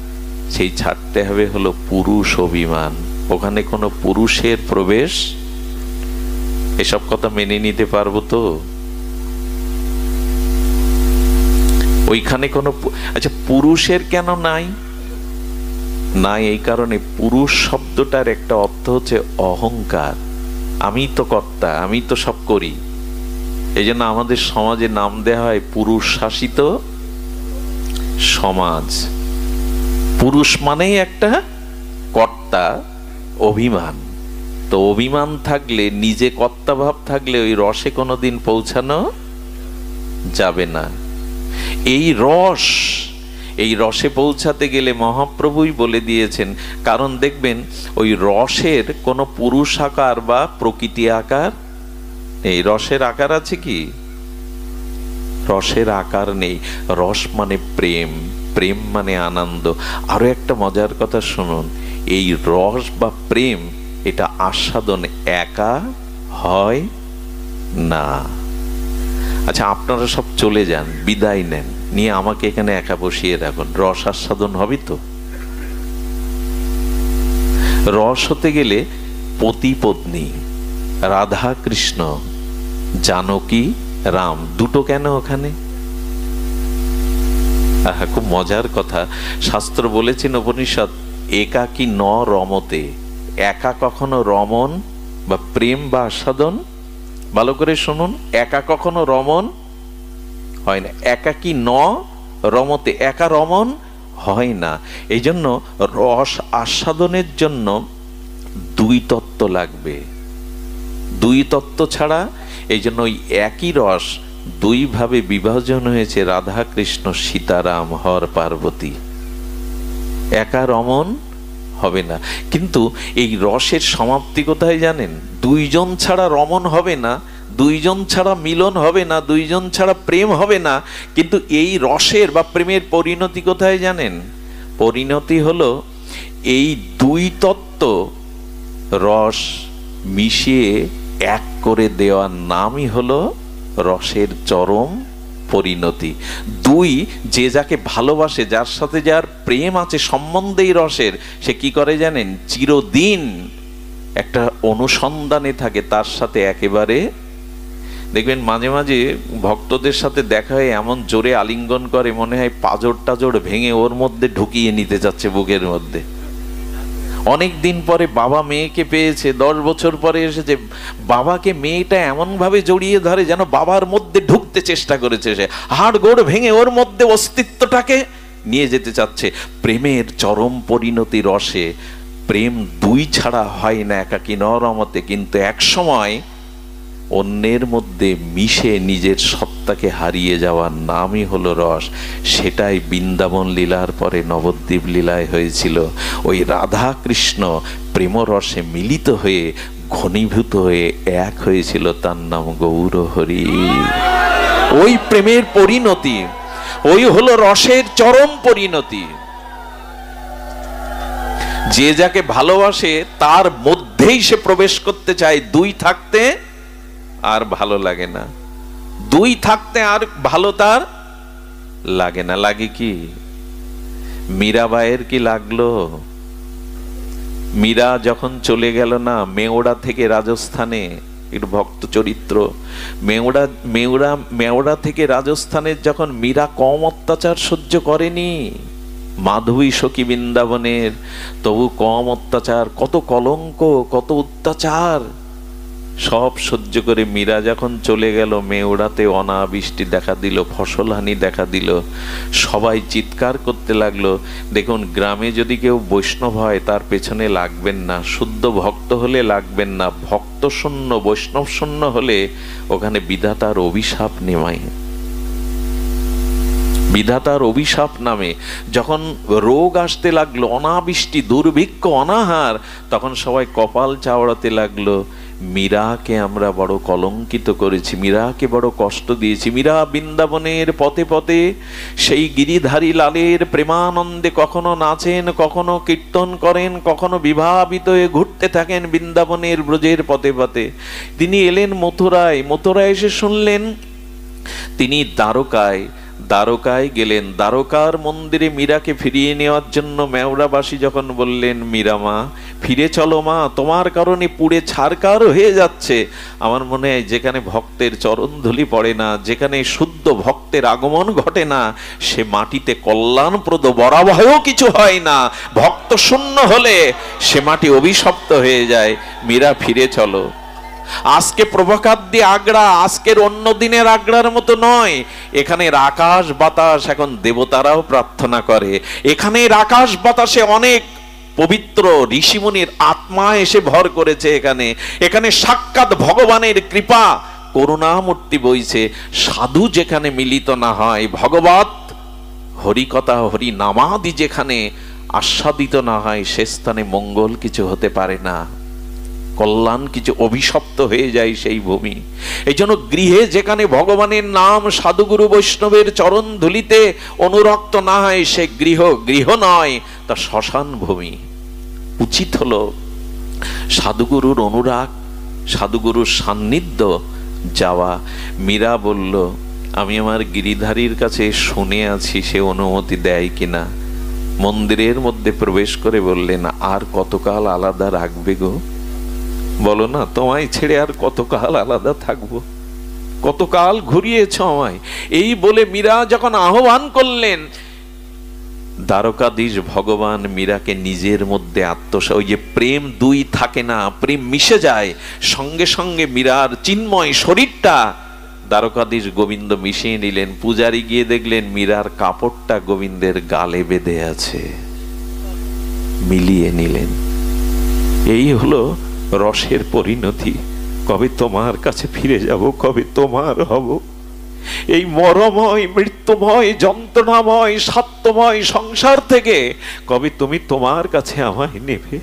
সেই ছাড়তে হবে হলো পুরুষ অভিমান। ওখানে কোনো পুরুষের প্রবেশ, এসব কথা মেনে নিতে পারবো তো? ওইখানে কোনো, আচ্ছা পুরুষের কেন নাই? নাই এই কারণে, পুরুষ শব্দটার একটা অর্থ হচ্ছে অহংকার। আমি তো কর্তা, আমি তো সব করি। এই জন্য আমাদের সমাজে নাম দেওয়া হয় পুরুষ শাসিত সমাজ। পুরুষ মানেই একটা কর্তা, অভিমান। তো অভিমান থাকলে, নিজে কর্তা ভাব থাকলে ওই রসে কোনোদিন পৌঁছানো যাবে না। এই রসে পৌঁছাতে গেলে মহাপ্রভুই বলে দিয়েছেন। কারণ দেখবেন ওই রসের কোনো পুরুষ আকার বা প্রকৃতি আকার নেই। রসের আকার আছে কি? রসের আকার নেই। রস মানে প্রেম, প্রেম মানে আনন্দ। আরো একটা মজার কথা শুনুন, এই রস বা প্রেম এটা আস্বাদন একা হয় না। আচ্ছা, আপনারা সব চলে যান, বিদায় নেন, নিয়ে আমাকে এখানে একা বসিয়ে রাখুন, রস আস্বাদন হবে তো? রস হতে গেলে পতি পত্নী, রাধা কৃষ্ণ, জানকী রাম, দুটো কেন ওখানে? খুব মজার কথা, শাস্ত্র বলেছেন উপনিষদ, একাকী ন রমতে। একা কখনো রমন বা প্রেম বা আস্বাদন, ভালো করে শুনুন, একা কখনো রমন হয় না। একাকী ন রমতে, একা রমন হয় না। এই জন্য রস আস্বাদনের জন্য দুই তত্ত্ব লাগবে। দুই তত্ত্ব ছাড়া, এই জন্য ওই একই রস দুই ভাবে বিভাজন হয়েছে, রাধা কৃষ্ণ, সীতারাম, হর পার্বতী। একা রমন হবে না। কিন্তু এই রসের সমাপ্তি কোথায় জানেন? দুইজন ছাড়া রমন হবে না, দুইজন ছাড়া মিলন হবে না, দুইজন ছাড়া প্রেম হবে না। কিন্তু এই রসের বা প্রেমের পরিণতি কোথায় জানেন? পরিণতি হলো এই দুই তত্ত্ব রস মিশিয়ে এক করে দেওয়ার নামই হলো রসের চরম পরিণতি। দুই, যে যাকে ভালোবাসে, যার সাথে যার প্রেম আছে, সম্বন্ধেই রসের, সে কি করে জানেন? চিরদিন একটা অনুসন্ধানে থাকে তার সাথে। একেবারে দেখবেন মাঝে মাঝে ভক্তদের সাথে দেখা হয়ে এমন জোরে আলিঙ্গন করে, মনে হয় পাজর টাজর ভেঙে ওর মধ্যে ঢুকিয়ে নিতে যাচ্ছে বুকের মধ্যে। অনেক দিন পরে বাবা মেয়েকে পেয়েছে, 10 বছর পরে এসেছে, বাবাকে মেয়েটা এমন ভাবে জড়িয়ে ধরে যেন বাবার মধ্যে ঢুকতে চেষ্টা করেছে, সে হাড় গোড় ভেঙে ওর মধ্যে অস্তিত্বটাকে নিয়ে যেতে চাচ্ছে। প্রেমের চরম পরিণতি রসে। প্রেম দুই ছাড়া হয় না, একাকী ন রমতে। কিন্তু এক সময় অন্যের মধ্যে মিশে নিজের সত্তাকে হারিয়ে যাওয়ার নামই হলো রস। সেটাই বৃন্দাবন লীলার পরে নবদ্বীপ লীলায় হয়েছিল। ওই রাধা কৃষ্ণ প্রেম রসে মিলিত হয়ে, ঘনীভূত হয়ে এক হয়েছিল, তার নাম গৌর হরি। ওই প্রেমের পরিণতি, ওই হলো রসের চরম পরিণতি। যে যাকে ভালোবাসে তার মধ্যেই সে প্রবেশ করতে চায়। দুই থাকতে আর ভালো লাগে না, দুই থাকতে আর ভালো তার লাগে না। লাগে কি? মীরাবাইয়ের কি লাগলো? মীরা যখন চলে গেল না মেওড়া থেকে রাজস্থানে, একটু ভক্ত চরিত্র, মেওড়া থেকে রাজস্থানে যখন মীরা কম অত্যাচার সহ্য করেনি, মাধবী সখী বৃন্দাবনের, তবু কম অত্যাচার, কত কলঙ্ক, কত অত্যাচার সব সহ্য করে মীরা যখন চলে গেল, মেওড়াতে অনাবৃষ্টি দেখা দিল, ফসলহানি দেখা দিল, সবাই চিৎকার করতে লাগলো। দেখুন, গ্রামে যদি কেউ বৈষ্ণব হয় তার পেছনে লাগবেন না, শুদ্ধ ভক্ত হলে লাগবেন না, ভক্ত শূন্য বৈষ্ণব শূন্য হলে ওখানে বিধাতার অভিশাপ নেমায়। বিধাতার অভিশাপ নামে যখন রোগ আসতে লাগলো, অনাবৃষ্টি, দুর্ভিক্ষ, অনাহার, তখন সবাই কপাল চাওড়াতে লাগলো, মীরাকে আমরা বড় কলঙ্কিত করেছি, মীরাকে বড় কষ্ট দিয়েছি। মীরা বৃন্দাবনের পথে পথে সেই গিরিধারী লালের প্রেমানন্দে কখনো নাচেন, কখনো কীর্তন করেন, কখনো বিভাবিত হয়ে ঘুরতে থাকেন বৃন্দাবনের ব্রজের পথে পথে। তিনি এলেন মথুরায়, মথুরায় এসে শুনলেন তিনি দ্বারকায় গেলেন। দ্বারকার মন্দিরে মীরাকে ফিরিয়ে নেওয়ার জন্য মেওড়াবাসী যখন বললেন, মীরা মা ফিরে চলো মা, তোমার কারণে পুড়ে ছারকার হয়ে যাচ্ছে। আমার মনে হয় যেখানে ভক্তের চরণ ধুলি পড়ে না, যেখানে শুদ্ধ ভক্তের আগমন ঘটে না, সে মাটিতে কল্যাণপ্রদ বরাবহও কিছু হয় না। ভক্ত শূন্য হলে সে মাটি অভিশপ্ত হয়ে যায়। মীরা ফিরে চলো। আজকে প্রভাকাদ্দি আগ্রা আজকের অন্য দিনের আগ্রার মতো নয়। এখানের আকাশ বাতাস এখন দেবতারাও প্রার্থনা করে। এখানের আকাশ বাতাসে অনেক পবিত্র ঋষিমুনির আত্মা এসে ভর করেছে। এখানে সাক্ষাৎ ভগবানের কৃপা করুণামূর্তি বইছে। সাধু যেখানে মিলিত না হয়, ভগবত হরিকথা হরি নামাদি যেখানে আস্বাদিত না হয়, সে স্থানে মঙ্গল কিছু হতে পারে না, কল্যাণ কিছু অভিশপ্ত হয়ে যায় সেই ভূমি। এই জন্য গৃহে যেখানে ভগবানের নাম সাধুগুরু বৈষ্ণবের চরণ ধুলিতে অনুরক্ত না হয়, সে গৃহ নয়, তা শ্মশান ভূমি। উচিত হলো সাধুগুরুর অনুরাগ, সাধুগুরুর সান্নিধ্য যাওয়া। মীরা বলল, আমি আমার গিরিধারীর কাছে শুনে আছি সে অনুমতি দেয় কিনা। মন্দিরের মধ্যে প্রবেশ করে বললেন, আর কতকাল আলাদা রাখবে গো? বলো না, তোমায় ছেড়ে আর কতকাল আলাদা থাকবো? কতকাল ঘুরিয়েছ আমায়। এই বলে মীরা যখন আহ্বান করলেন, দ্বারকাধীশ ভগবান মীরাকে নিজের মধ্যে ওই যে প্রেম দুই থাকে না, প্রেম মিশে যায়, সঙ্গে সঙ্গে মীরার চিন্ময় শরীরটা দ্বারকাধীশ গোবিন্দ মিশিয়ে নিলেন। পূজারী গিয়ে দেখলেন মীরার কাপড়টা গোবিন্দের গালে বেঁধে আছে, মিলিয়ে নিলেন। এই হলো রসের পরিণতি। কবে তোমার কাছে ফিরে যাব, কবে তোমার হব। এই মরময়, মৃত্যুময়, যন্ত্রণাময়, সাত্যময় সংসার থেকে কবে তুমি তোমার কাছে আমায় নেবে,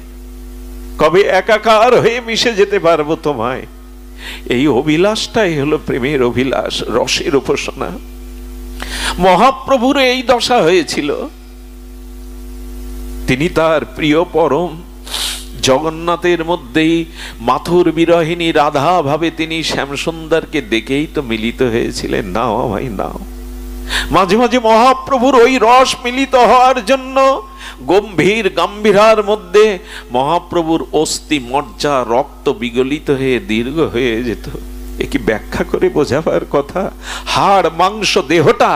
কবে একাকার হয়ে মিশে যেতে পারবো তোমায়। এই অভিলাষটাই হলো প্রেমের অভিলাষ, রসের উপাসনা। মহাপ্রভুর এই দশা হয়েছিল। তিনি তার প্রিয় পরম জগন্নাথের মধ্যেই মাথুর বিরহিনী রাধা ভাবে তিনি শ্যামসুন্দরকে দেখেই তো মিলিত হয়েছিলেন, নাও আমায় নাও। মাঝে মাঝে মহাপ্রভুর ওই রস মিলিত হওয়ার জন্য গাম্ভীরার মধ্যে মহাপ্রভুর অস্থি মজ্জা রক্ত বিগলিত হয়ে দীর্ঘ হয়ে যেত। এ কি ব্যাখ্যা করে বোঝাবার কথা? হাড় মাংস দেহটা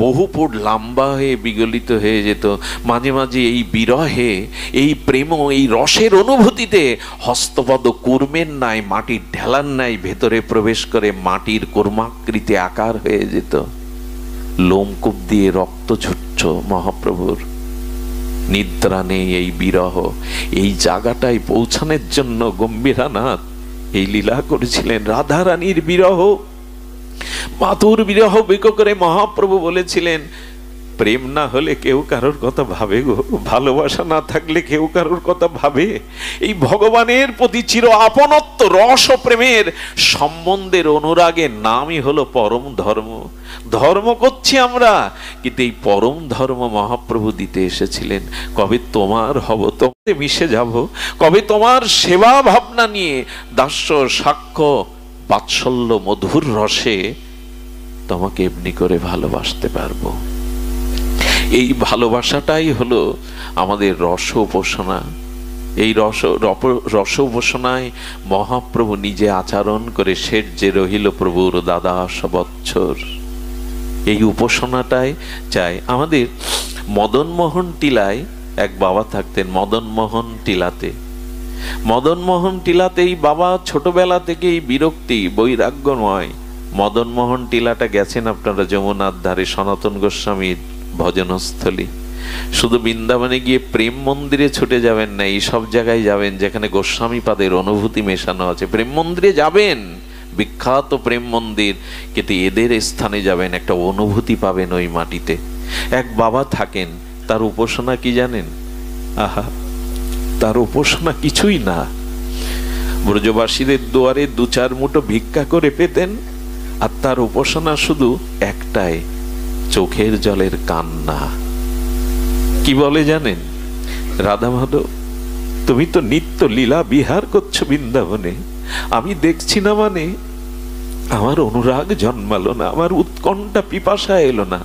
বহু ফুট লম্বা হয়ে বিগলিত হয়ে যেত। মাঝে মাঝে এই বিরহে, এই প্রেম, এই রসের অনুভূতিতে হস্তপদ কুর্মের ন্যায়, মাটির ঢেলার ন্যায় ভেতরে প্রবেশ করে মাটির কর্মাকৃতি আকার হয়ে যেত। লোমকূপ দিয়ে রক্ত ঝরছ মহাপ্রভুর। নিদ্রা নেই এই বিরহ। এই জায়গাটায় পৌঁছানোর জন্য গম্ভীরানাথ এই লীলা করেছিলেন। রাধারানীর বিরহ, মাথুর বিরহ বিকো করে মহাপ্রভু বলেছিলেন, প্রেম না হলে কেউ কারোর কথা ভাবে গো, ভালোবাসা না থাকলে কেউ কারোর কথা ভাবে। এই ভগবানের প্রতি চির আপনত্ব, রস ও প্রেমের সম্বন্ধের অনুরাগের নামই হলো পরম ধর্ম। ধর্ম করছি আমরা, কিন্তু এই পরম ধর্ম মহাপ্রভু দিতে এসেছিলেন। কবে তোমার হব, তোমাতে মিশে যাব, কবে তোমার সেবা ভাবনা নিয়ে দাস্য সাক্ষ্য বাৎসল্য মধুর রসে তোমাকে এমনি করে ভালোবাসতে পারবো। এই ভালোবাসাটাই হলো আমাদের রস উপাসনা। এই রস উপাসনায় মহাপ্রভু নিজে আচরণ করে শেঠ যে রহিল প্রভুর দ্বাদশ বৎসর, এই উপাসনাটাই চাই আমাদের। মদনমোহন টিলায় এক বাবা থাকতেন, মদনমোহন টিলাতে। মদনমোহন টিলাতেই বাবা ছোটবেলা থেকেই বিরক্তি বৈরাগ্যময়। মদনমোহন টিলাটা গেছেন আপনারা যমুনার ধারে, সনাতন গোস্বামীর ভজনস্থলী। শুধু বৃন্দাবনে গিয়ে প্রেম মন্দিরে ছুটে যাবেন না, এই সব জায়গায় যাবেন যেখানে গোস্বামী পাদের অনুভূতি মেশানো আছে। প্রেম মন্দিরে যাবেন, বিখ্যাত প্রেম মন্দির, কিন্তু এদের স্থানে যাবেন, একটা অনুভূতি পাবেন ওই মাটিতে। এক বাবা থাকেন, তার উপাসনা কি জানেন? আহা, তার উপাসনা কিছুই না। ব্রজবাসীদের দুয়ারে দু চার মুঠো ভিক্ষা করে পেতেন, আর তার উপাসনা শুধু একটাই, চোখের জলের কান্না। কি বলে জানেন? রাধা মাধব, তুমি তো নিত্য লীলা বিহার করছো বৃন্দাবনে, আমি দেখছি না, মানে আমার অনুরাগ জন্মালো না, আমার উৎকণ্ঠা পিপাসা এলো না।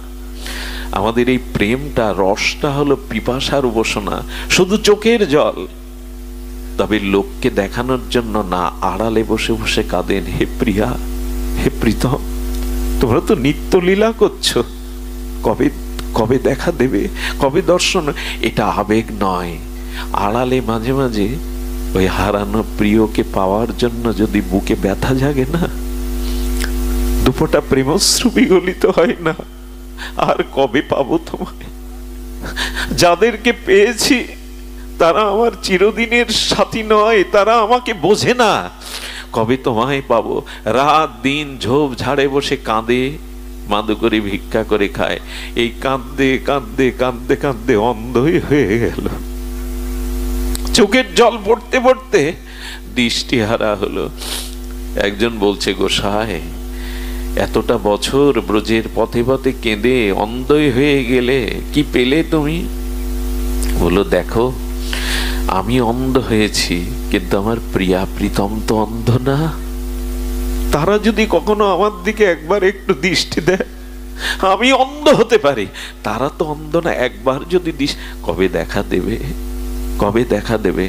আমাদের এই প্রেমটা, রসটা হলো পিপাসার উপাসনা, শুধু চোখের জল। তবে লোককে দেখানোর জন্য না, আড়ালে বসে বসে কাঁদেন, হে প্রিয়া, হে প্রীতম, তোমরা তো নিত্য লীলা করছো, কবে কবে দেখা দেবে, কবে দর্শন? এটা আবেগ নয়। আড়ালে মাঝে মাঝে ওই হারানো প্রিয়কে পাওয়ার জন্য যদি বুকে ব্যথা জাগে না, দুপোটা প্রেমশ্রু বিগলিত হয় না, আর কবে পাবো তোমায়? যাদেরকে পেয়েছি তারা আমার চিরদিনের সাথী নয়, তারা আমাকে বোঝে না, কবে তোমায় পাবো? রাত দিন ঝোপ ঝাড়ে বসে কাঁদে, মাদু করে ভিক্ষা করে খায়। এই কাঁদতে কাঁদতে কাঁদতে কাঁদতে অন্ধই হয়ে গেল, চোখের জল পড়তে পড়তে দৃষ্টিহারা হলো। একজন বলছে, গোসাই, এতটা বছর ব্রজের পথে পথে কেঁদে অন্ধই হয়ে গেলে, কি পেলে তুমি? বললো, দেখো, আমি অন্ধ হয়েছি, কিন্তু আমার প্রিয়া প্রীতম তো অন্ধ না। তারা যদি কখনো আমার দিকে একবার একটু দৃষ্টি দেয়, আমি অন্ধ হতে পারি, তারা তো অন্ধ না। একবার যদি কবে দেখা দেবে, কবে দেখা দেবে?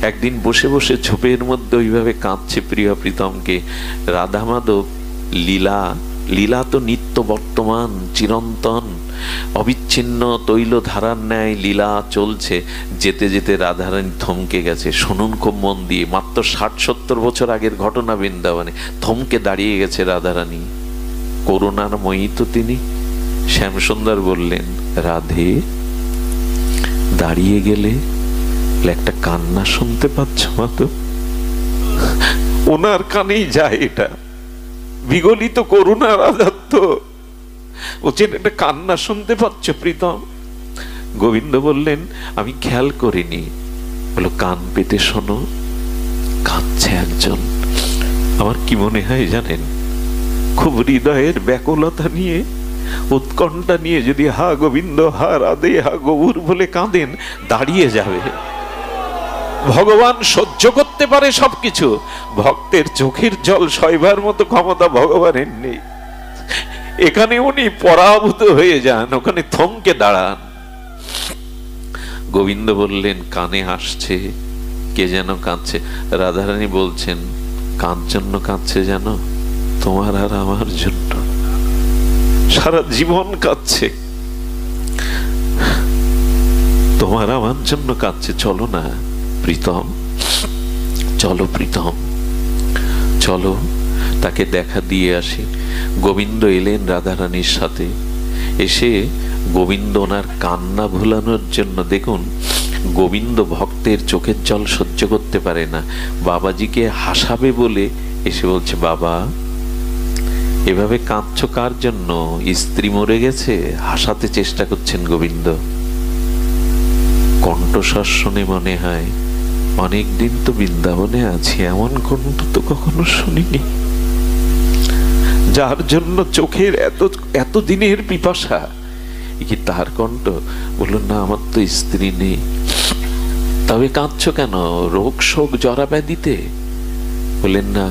একদিন বসে বসে ঝোপের মধ্যে ওইভাবে কাঁদছে প্রিয়া প্রীতমকে। রাধা মাধব লীলা তো নিত্য বর্তমান, চিরন্তন, অবিচ্ছিন্ন তৈল ধারার ন্যায় লীলা চলছে। যেতে যেতে রাধারানী থমকে গেছে। শুনুন খুব মন দিয়ে, মাত্র 60-70 বছর আগের ঘটনা বৃন্দাবনে। থমকে দাঁড়িয়ে গেছে রাধারানী, করুণার ময়ী তো তিনি। শ্যামসুন্দর বললেন, রাধে, দাঁড়িয়ে গেলে একটা কান্না শুনতে পাচ্ছ মাতো? ওনার কানেই যায় এটা, বিগলিত করুণার আধাত্য। বলছেন, একটা কান্না শুনতে পাচ্ছ প্রীতম? গোবিন্দ বললেন, আমি খেয়াল করিনি। বলো, কান পেতে শোনো, কাঁদছে একজন। আমার কি মনে হয় জানেন? খুব হৃদয়ের ব্যাকুলতা নিয়ে, উৎকণ্ঠা নিয়ে যদি হা গোবিন্দ, হা রাধে, হা গৌর বলে কাঁদেন, দাঁড়িয়ে যাবে। ভগবান সহ্য করতে পারে সবকিছু, ভক্তের চোখের জল সইবার মতো ক্ষমতা ভগবানের নেই। এখানে উনি পরাভূত হয়ে যান, ওখানে থমকে দাঁড়ান। গোবিন্দ বললেন, কানে আসছে, কে যেন কাঁদছে। রাধারানী বলছেন, কার জন্য কাঁদছে জানো? তোমার আর আমার জন্য। সারা জীবন কাঁদছে, তোমার আমার জন্য কাঁদছে। চলো না প্রীতম, চলো প্রীতম, চলো তাকে দেখা দিয়ে আসি। গোবিন্দ এলেন রাধারানীর সাথে। এসে গোবিন্দ ওনার কান্না ভুলানোর জন্য, দেখুন, গোবিন্দ ভক্তের চোখের জল সহ্য করতে পারে না। বাবাজিকে হাসাবে বলে এসে বলছে, বাবা, এভাবে কাঁদছো কার জন্য? স্ত্রী মরে গেছে? হাসাতে চেষ্টা করছেন গোবিন্দ। কণ্ঠস্বর শুনে মনে হয়, অনেকদিন তো বৃন্দাবনে আছি, এমন কণ্ঠ তো কখনো শুনিনি। যার জন্য চোখের এত দিনের পিপাসা, কি তার কণ্ঠ? বলল, না, আমার তো স্ত্রী নেই। তবে কাঁদছো কেন? রোগ শোক জরা ব্যাধিতে? বললেন, না,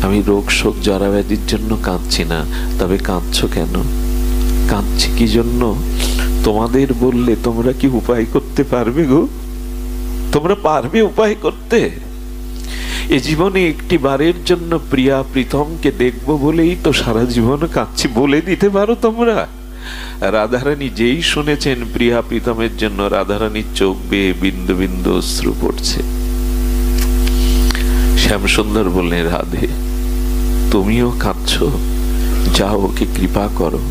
আমি রোগ শোক জরা ব্যাধির জন্য কাঁদছি না। তবে কাঁদছো কেন? কাঁদছি কি জন্য? তোমাদের বললে তোমরা কি উপায় করতে পারবে গো? তোমরা পারবে উপায় করতে? এ জীবনে একটি বারের জন্য প্রিয়া প্রীতমকে দেখবো বলেই তো সারা জীবন কাঁদছি, বলে দিতে পারো তোমরা? রাধারানী যেই শুনেছেন প্রিয়া প্রীতমের জন্য, রাধারানীর চোখ বেয়ে বিন্দু বিন্দু অশ্রু পড়ছে। শ্যামসুন্দর বললেন, রাধে তুমিও কাঁদছো, যাও ওকে কৃপা করো।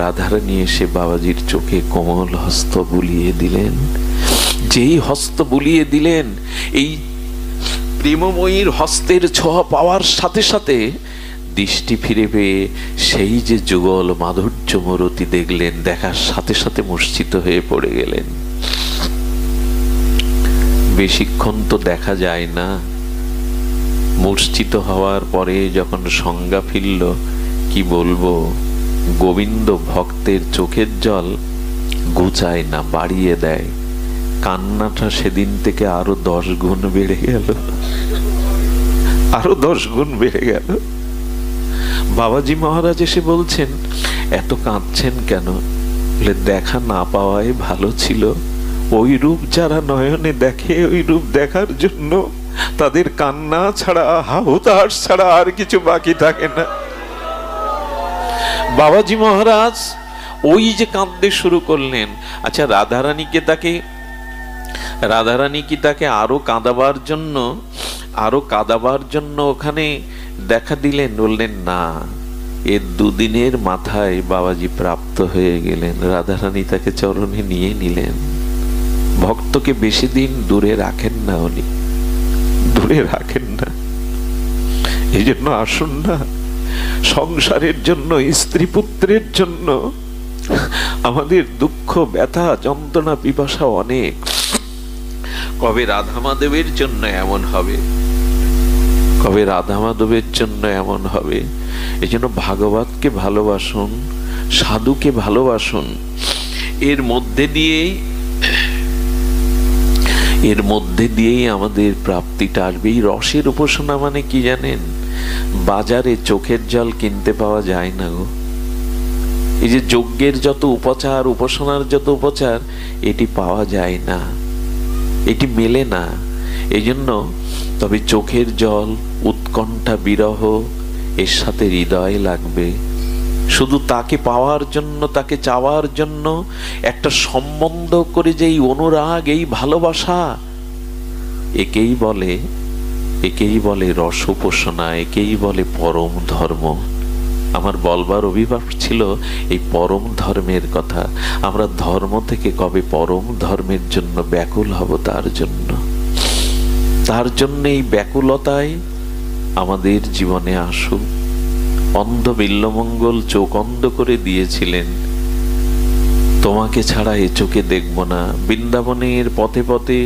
রাধারানী এসে বাবাজির চোখে কোমল হস্ত বুলিয়ে দিলেন। যেই হস্ত বুলিয়ে দিলেন, এই প্রেমময়ীর হস্তের ছোঁয়া পাওয়ার সাথে সাথে দৃষ্টি ফিরে পেয়ে সেই যে যুগল মাধুর্য মূরতি দেখলেন, দেখার সাথে সাথে মূর্ছিত হয়ে পড়ে গেলেন। বেশিক্ষণ তো দেখা যায় না। মূর্ছিত হওয়ার পরে যখন সংজ্ঞা ফিরল, কি বলবো, গোবিন্দ ভক্তের চোখের জল ঘুচায় না, বাড়িয়ে দেয়। কান্নাটা সেদিন থেকে আরো 10 গুণ বেড়ে গেল, আরো 10 গুণ বেড়ে গেল। বাবাজি মহারাজ এসে বলছেন, এত কাঁদছেন কেন? বলে, দেখা না পাওয়াই ভালো ছিল। ওই রূপ যারা নয়নে দেখে, ওই রূপ দেখার জন্য তাদের কান্না ছাড়া, হাহুতাশ ছাড়া আর কিছু বাকি থাকে না। বাবাজি মহারাজ ওই যে কাঁদতে শুরু করলেন। আচ্ছা, রাধারানী কি তাকে আরো কাঁদাবার জন্য ওখানে দেখা দিলেন? বললেন না, এর 2 দিনের মাথায় বাবাজি প্রাপ্ত হয়ে গেলেন। রাধারানী তাকে চরণে নিয়ে নিলেন। ভক্তকে বেশি দিন দূরে রাখেন না, উনি দূরে রাখেন না। এই জন্য আসুন না, সংসারের জন্য, স্ত্রী পুত্রের জন্য আমাদের দুঃখ, ব্যথা, যন্ত্রণা, পিপাসা অনেক। কবে রাধা মাধবের জন্য এমন হবে, কবে রাধা মাধবের জন্য এমন হবে। এই জন্য ভাগবতকে ভালোবাসুন, সাধুকে ভালোবাসুন। এর মধ্যে দিয়েই আমাদের প্রাপ্তিটা আসবে। এই রসের উপাসনা মানে কি জানেন? বাজারে চোখের জল কিনতে পাওয়া যায় না গো। এই যে যজ্ঞের যত উপচার, উপাসনার যত উপচার, এটি পাওয়া যায় না, এটি মেলে না। এই জন্য তবে চোখের জল, উৎকণ্ঠা, বিরহ, এর সাথে হৃদয় লাগবে। শুধু তাকে পাওয়ার জন্য, তাকে চাওয়ার জন্য একটা সম্বন্ধ করে যে এই অনুরাগ, এই ভালোবাসা, একেই বলে রস উপাসনা, একেই বলে পরম ধর্ম। আমার বলবার অভিভাব ছিল এই পরম ধর্মের কথা। আমরা ধর্ম থেকে কবে পরম ধর্মের জন্য ব্যাকুল হব? তার জন্য এই ব্যাকুলতায় আমাদের জীবনে আসুক। অন্ধ বিল্বমঙ্গল চোখ অন্ধ করে দিয়েছিলেন, তোমাকে ছাড়া এ চোখে দেখব না। বৃন্দাবনের পথে পথে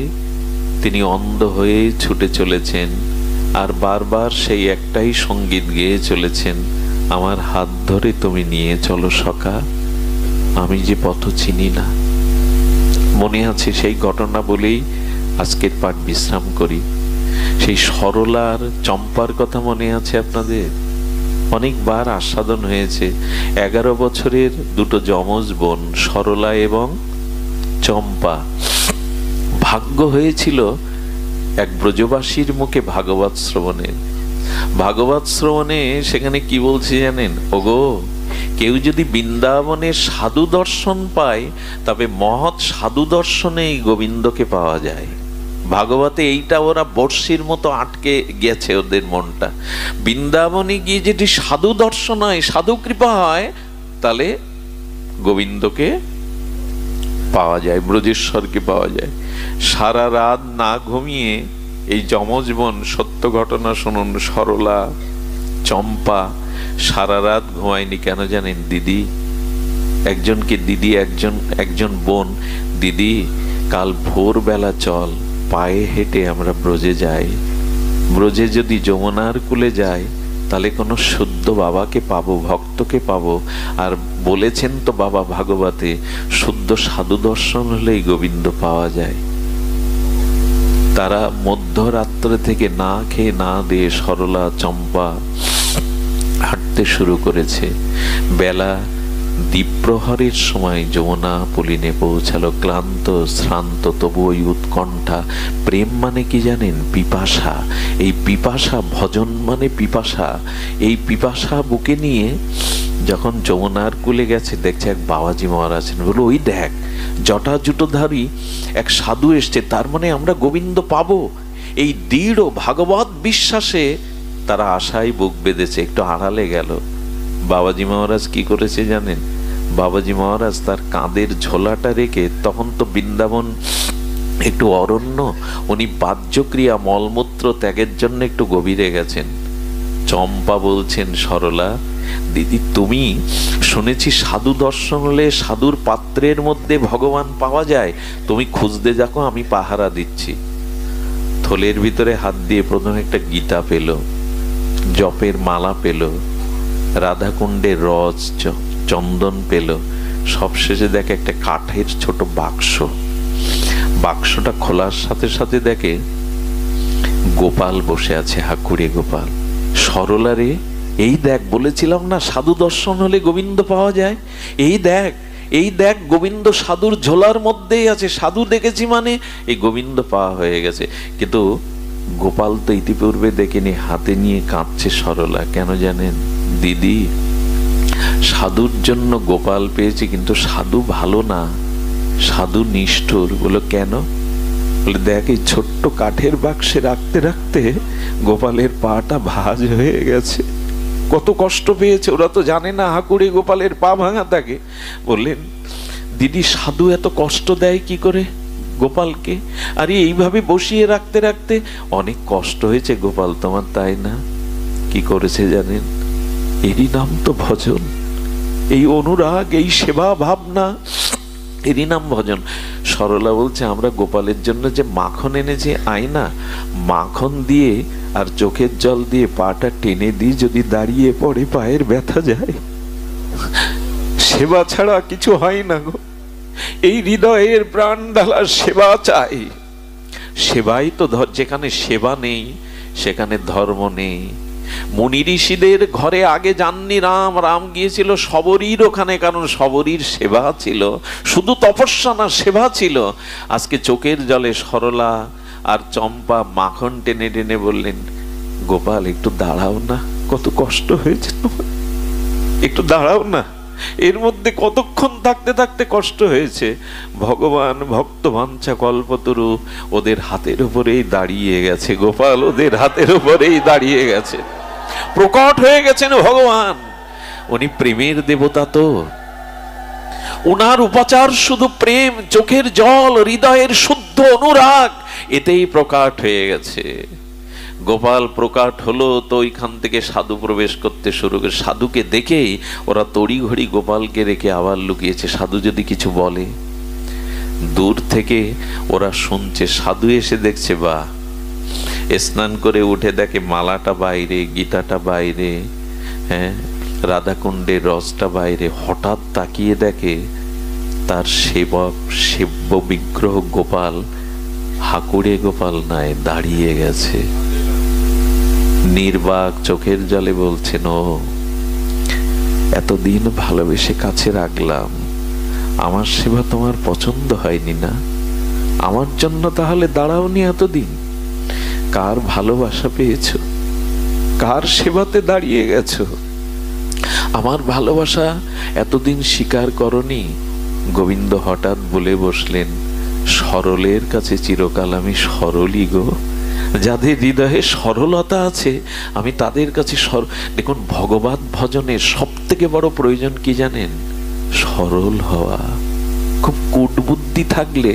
তিনি অন্ধ হয়ে ছুটে চলেছেন, আর বারবার সেই একটাই সঙ্গীত গেয়ে চলেছেন, আমার হাত ধরে তুমি নিয়ে চলো সখা, আমি যে পথ চিনি না। মনে আছে সেই ঘটনা বলেই আজকের পাঠ বিশ্রাম করি। সেই সরলার চম্পার কথা মনে আছে আপনাদের? অনেকবার আস্বাদন হয়েছে। 11 বছরের 2 যমজ বোন, সরলা এবং চম্পা। ভাগ্য হয়েছিল এক ব্রজবাসীর মুখে ভাগবত শ্রবণে। সেখানে কি বলছে জানেন? ওগো, কেউ যদি বৃন্দাবনের সাধু দর্শন পায়, তবে মহৎ সাধু দর্শনে গোবিন্দকে পাওয়া যায়। ভাগবতে এইটা ওরা বর্ষির মতো আটকে গেছে ওদের মনটা। বৃন্দাবনে গিয়ে যদি সাধু দর্শন হয়, সাধু কৃপা হয়, তাহলে গোবিন্দকে পাওয়া যায়, ব্রজেশ্বরকে পাওয়া যায়। সারা রাত না ঘুমিয়ে এই যমজ বোন, সত্য ঘটনা শুনুন, সরলা, চম্পা সারা রাত ঘুমায়নি। কেন জানেন? দিদি একজন বোন, দিদি কাল ভোরবেলা চল, পায়ে হেঁটে আমরা ব্রজে যাই। ব্রজে যদি যমুনার কূলে যাই, তাহলে কোনো শুদ্ধ বাবাকে পাবো, ভক্তকে পাবো। আর বলেছেন তো বাবা ভাগবতে, শুদ্ধ সাধু দর্শন হলেই গোবিন্দ পাওয়া যায়। তারা মধ্যরাত্রে থেকে না খেয়ে না দিয়ে সরলা, চম্পা হাঁটতে শুরু করেছে। বেলা দ্বীপ্রহরের সময় যমুনা পুলিনে পৌঁছালো, ক্লান্ত শ্রান্ত, তবু ওই উৎকণ্ঠা। প্রেম মানে কি জানেন? পিপাসা। এই পিপাসা, ভজন মানে পিপাসা। এই পিপাসা বুকে নিয়ে যখন যমুনার কূলে গেছে, দেখছে এক বাবাজি মহারাজ আছেন। বলল, ওই দেখ, জটা জুটোধারী এক সাধু এসছে, তার মানে আমরা গোবিন্দ পাবো। এই দৃঢ় ভাগবত বিশ্বাসে তারা আশায় বুক বেঁধেছে। একটু আড়ালে গেল। বাবাজি মহারাজ কি করেছে জানেন? বাবাজি মহারাজ তার কাঁধের ঝোলাটা রেখে, তখন তো বৃন্দাবন একটু অরণ্য, উনি বাহ্যক্রিয়া মলমূত্র ত্যাগের জন্য একটু গভীরে গেছেন। চম্পা বলছেন, সরলা দিদি, তুমি শুনেছি সাধু দর্শন হলে সাধুর পাত্রের মধ্যে ভগবান পাওয়া যায়, তুমি খুঁজতে যাকো, আমি পাহারা দিচ্ছি। থলের ভিতরে হাত দিয়ে প্রথমে একটা গীতা পেল, জপের মালা পেল, রাধাকুণ্ডের রস চন্দন পেল, সবশেষে দেখে একটা কাঠের ছোট বাক্স। বাক্সটা খোলার সাথে সাথে দেখে গোপাল বসে আছে, হাকুড়ে গোপাল। সরলা রে, এই দেখ, বলেছিলাম না সাধু দর্শন হলে গোবিন্দ পাওয়া যায়, এই দেখ, এই দেখ, গোবিন্দ সাধুর ঝোলার মধ্যেই আছে। সাধু দেখেছি মানে এই গোবিন্দ পাওয়া হয়ে গেছে। কিন্তু গোপাল তো ইতিপূর্বে দেখেনি, হাতে নিয়ে কাঁদছে সরলা। কেন জানেন দিদি? সাধুর জন্য গোপাল পেয়েছে, কিন্তু সাধু ভালো না, সাধু নিষ্ঠুর। বলো কেন? বলে দেখ, এই ছোট্ট কাঠের বাক্সে রাখতে রাখতে গোপালের পাটা ভাঁজ হয়ে গেছে। কত কষ্ট পেয়েছে, ওরা তো জানে না হাকুড়ে গোপালের পা ভাঙা থাকে। বললেন, দিদি সাধু এত কষ্ট দেয় কি করে গোপালকে? আরে এইভাবে বসিয়ে রাখতে রাখতে অনেক কষ্ট হয়েছে গোপাল তোমার, তাই না? কি করেছে জানেন? এরই নাম তো ভজন, এই অনুরাগ, এই সেবা ভাবনা, এরই নাম ভজন। সরলা বলছে, আমরা গোপালের জন্য যে মাখন এনেছি, আয়না মাখন দিয়ে আর চোখের জল দিয়ে পাটা টেনে দিই, যদি দাঁড়িয়ে পড়ে পায়ের ব্যথা যায়। সেবা ছাড়া কিছু হয় না গো। এই হৃদয়ের প্রাণ ঢালার সেবা চাই। সেবাই তো যেখানে সেবা নেই সেখানে ধর্ম নেই। মুনি ঋষিদের ঘরে আগে যাননি রাম, রাম গিয়েছিল শবরীর ওখানে, কারণ শবরীর সেবা ছিল। শুধু তপস্যা না, সেবা ছিল। আজকে চোখের জলে সরলা আর চম্পা মাখন টেনে টেনে বললেন, গোপাল একটু দাঁড়াও না, কত কষ্ট হয়েছে তোমার, একটু দাঁড়াও না। এর মধ্যে কতক্ষণ থাকতে থাকতে কষ্ট হয়েছে। ভগবান ভক্ত বাঞ্ছা কল্পতরু ওদের হাতের উপরেই দাঁড়িয়ে গেছে। গোপাল ওদের হাতের উপরেই দাঁড়িয়ে গেছে, প্রকট হয়ে গেছেন ভগবান। উনি প্রেমের দেবতা, তো উনার উপাচার শুধু প্রেম, চোখের জল, হৃদয়ের শুদ্ধ অনুরাগ, এতেই প্রকট হয়ে গেছে। গোপাল প্রকট হলো তো ওইখান থেকে সাধু প্রবেশ করতে শুরু করে। সাধুকে দেখেই ওরা তড়িঘড়ি গোপালকে রেখে আবার লুকিয়েছে, সাধু যদি কিছু বলে। দূর থেকে ওরা শুনছে, সাধু এসে দেখছে, বা স্নান করে উঠে দেখে মালাটা বাইরে, গীতাটা বাইরে, হ্যাঁ, রাধাকুণ্ডের রসটা বাইরে। হঠাৎ তাকিয়ে দেখে তার সেবক, সেব্য বিগ্রহ গোপাল, হাকুড়ে গোপাল নয়, দাঁড়িয়ে গেছে নির্বাক, চোখের জলে বলছেন, ও এতদিন ভালোবেসে কাছে রাখলাম, আমার সেবা তোমার পছন্দ হয়নি না? আমার জন্য তাহলে দাঁড়াওনি এতদিন? কার ভালোবাসা পেয়েছ, কার সেবাতে দাঁড়িয়ে গেছো? আমার ভালোবাসা এতদিন স্বীকার করনি? গোবিন্দ হঠাৎ বলে বসলেন, সরলের কাছে চিরকাল আমি সরলই গো। যাদের হৃদয়ে সরলতা আছে আমি তাদের কাছে দেখুন, ভগবত ভজনের সব থেকে বড় প্রয়োজন কি জানেন? সরল হওয়া। খুব কূটবুদ্ধি থাকলে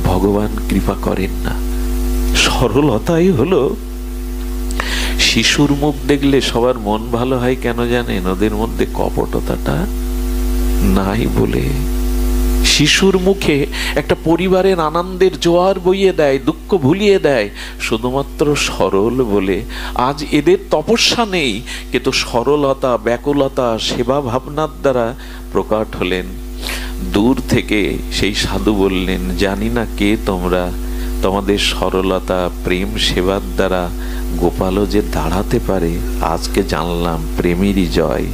ভগবান কৃপা করেন না। সরলতাই হলো, শিশুর মুখ দেখলে সবার মন ভালো হয় কেন জানেন? ওদের মধ্যে কপটতাটা নাই বলে। শিশুর মুখে একটা পরিবারের আনন্দের জোয়ার বইয়ে দেয়, দুঃখ ভুলিয়ে দেয়, শুধুমাত্র সরল বলে। আজ এদের তপস্যা নেই, কিন্তু সরলতা, ব্যাকুলতা, সেবা ভাবনার দ্বারা প্রকট হলেন। দূর থেকে সেই সাধু বললেন, জানি না কে তোমরা, তোমাদের সরলতা, প্রেম, সেবার দ্বারা গোপালও যে দাঁড়াতে পারে আজকে জানলাম। প্রেমেরই জয়,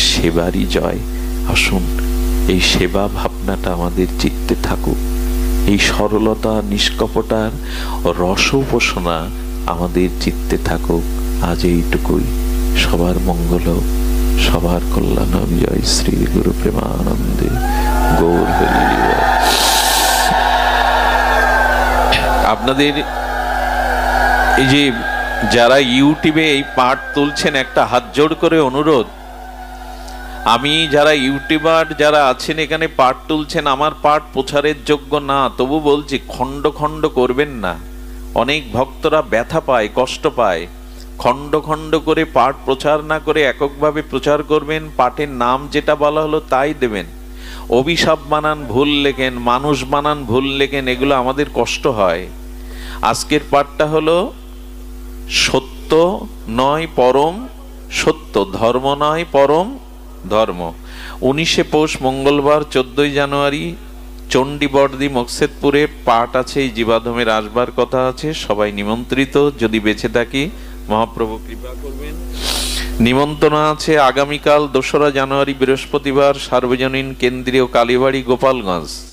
সেবারই জয়। আসুন এই সেবা ভাবনাটা আমাদের চিত্তে থাকুক, এই সরলতা নিষ্কপটার রস উপাসনা আমাদের চিত্তে থাকুক। আজ এইটুকুই। সবার মঙ্গল, সবার কল্যাণ। জয় শ্রী গুরু প্রেমানন্দে গৌর হরি। আপনাদের এই যে যারা ইউটিউবে এই পাঠ তুলছেন, একটা হাত জোড় করে অনুরোধ, আমি যারা ইউটিউবার যারা আছেন এখানে পাঠ তুলছেন, আমার পাঠ প্রচারের যোগ্য না, তবু বলছি খণ্ড খণ্ড করবেন না। অনেক ভক্তরা ব্যথা পায়, কষ্ট পায়। খণ্ড খণ্ড করে পাঠ প্রচার না করে এককভাবে প্রচার করবেন। পাঠের নাম যেটা বলা হলো তাই দেবেন। অভিশাপ বানান ভুল লেখেন, মানুষ বানান ভুল লেখেন, এগুলো আমাদের কষ্ট হয়। আজকের পাঠটা হলো সত্য নয় পরম সত্য, ধর্ম নয় পরম ধর্ম। 19শে পৌষ মঙ্গলবার 14ই জানুয়ারি চণ্ডীবর্দি মকসেদপুরে পাঠ আছে। এই জীবাধমের আসবার কথা আছে, সবাই নিমন্ত্রিত। যদি বেঁচে থাকি মহাপ্রভু কৃপা করবেন। নিমন্ত্রণ আছে আগামীকাল 2রা জানুয়ারি বৃহস্পতিবার সার্বজনীন কেন্দ্রীয় কালীবাড়ি গোপালগঞ্জ।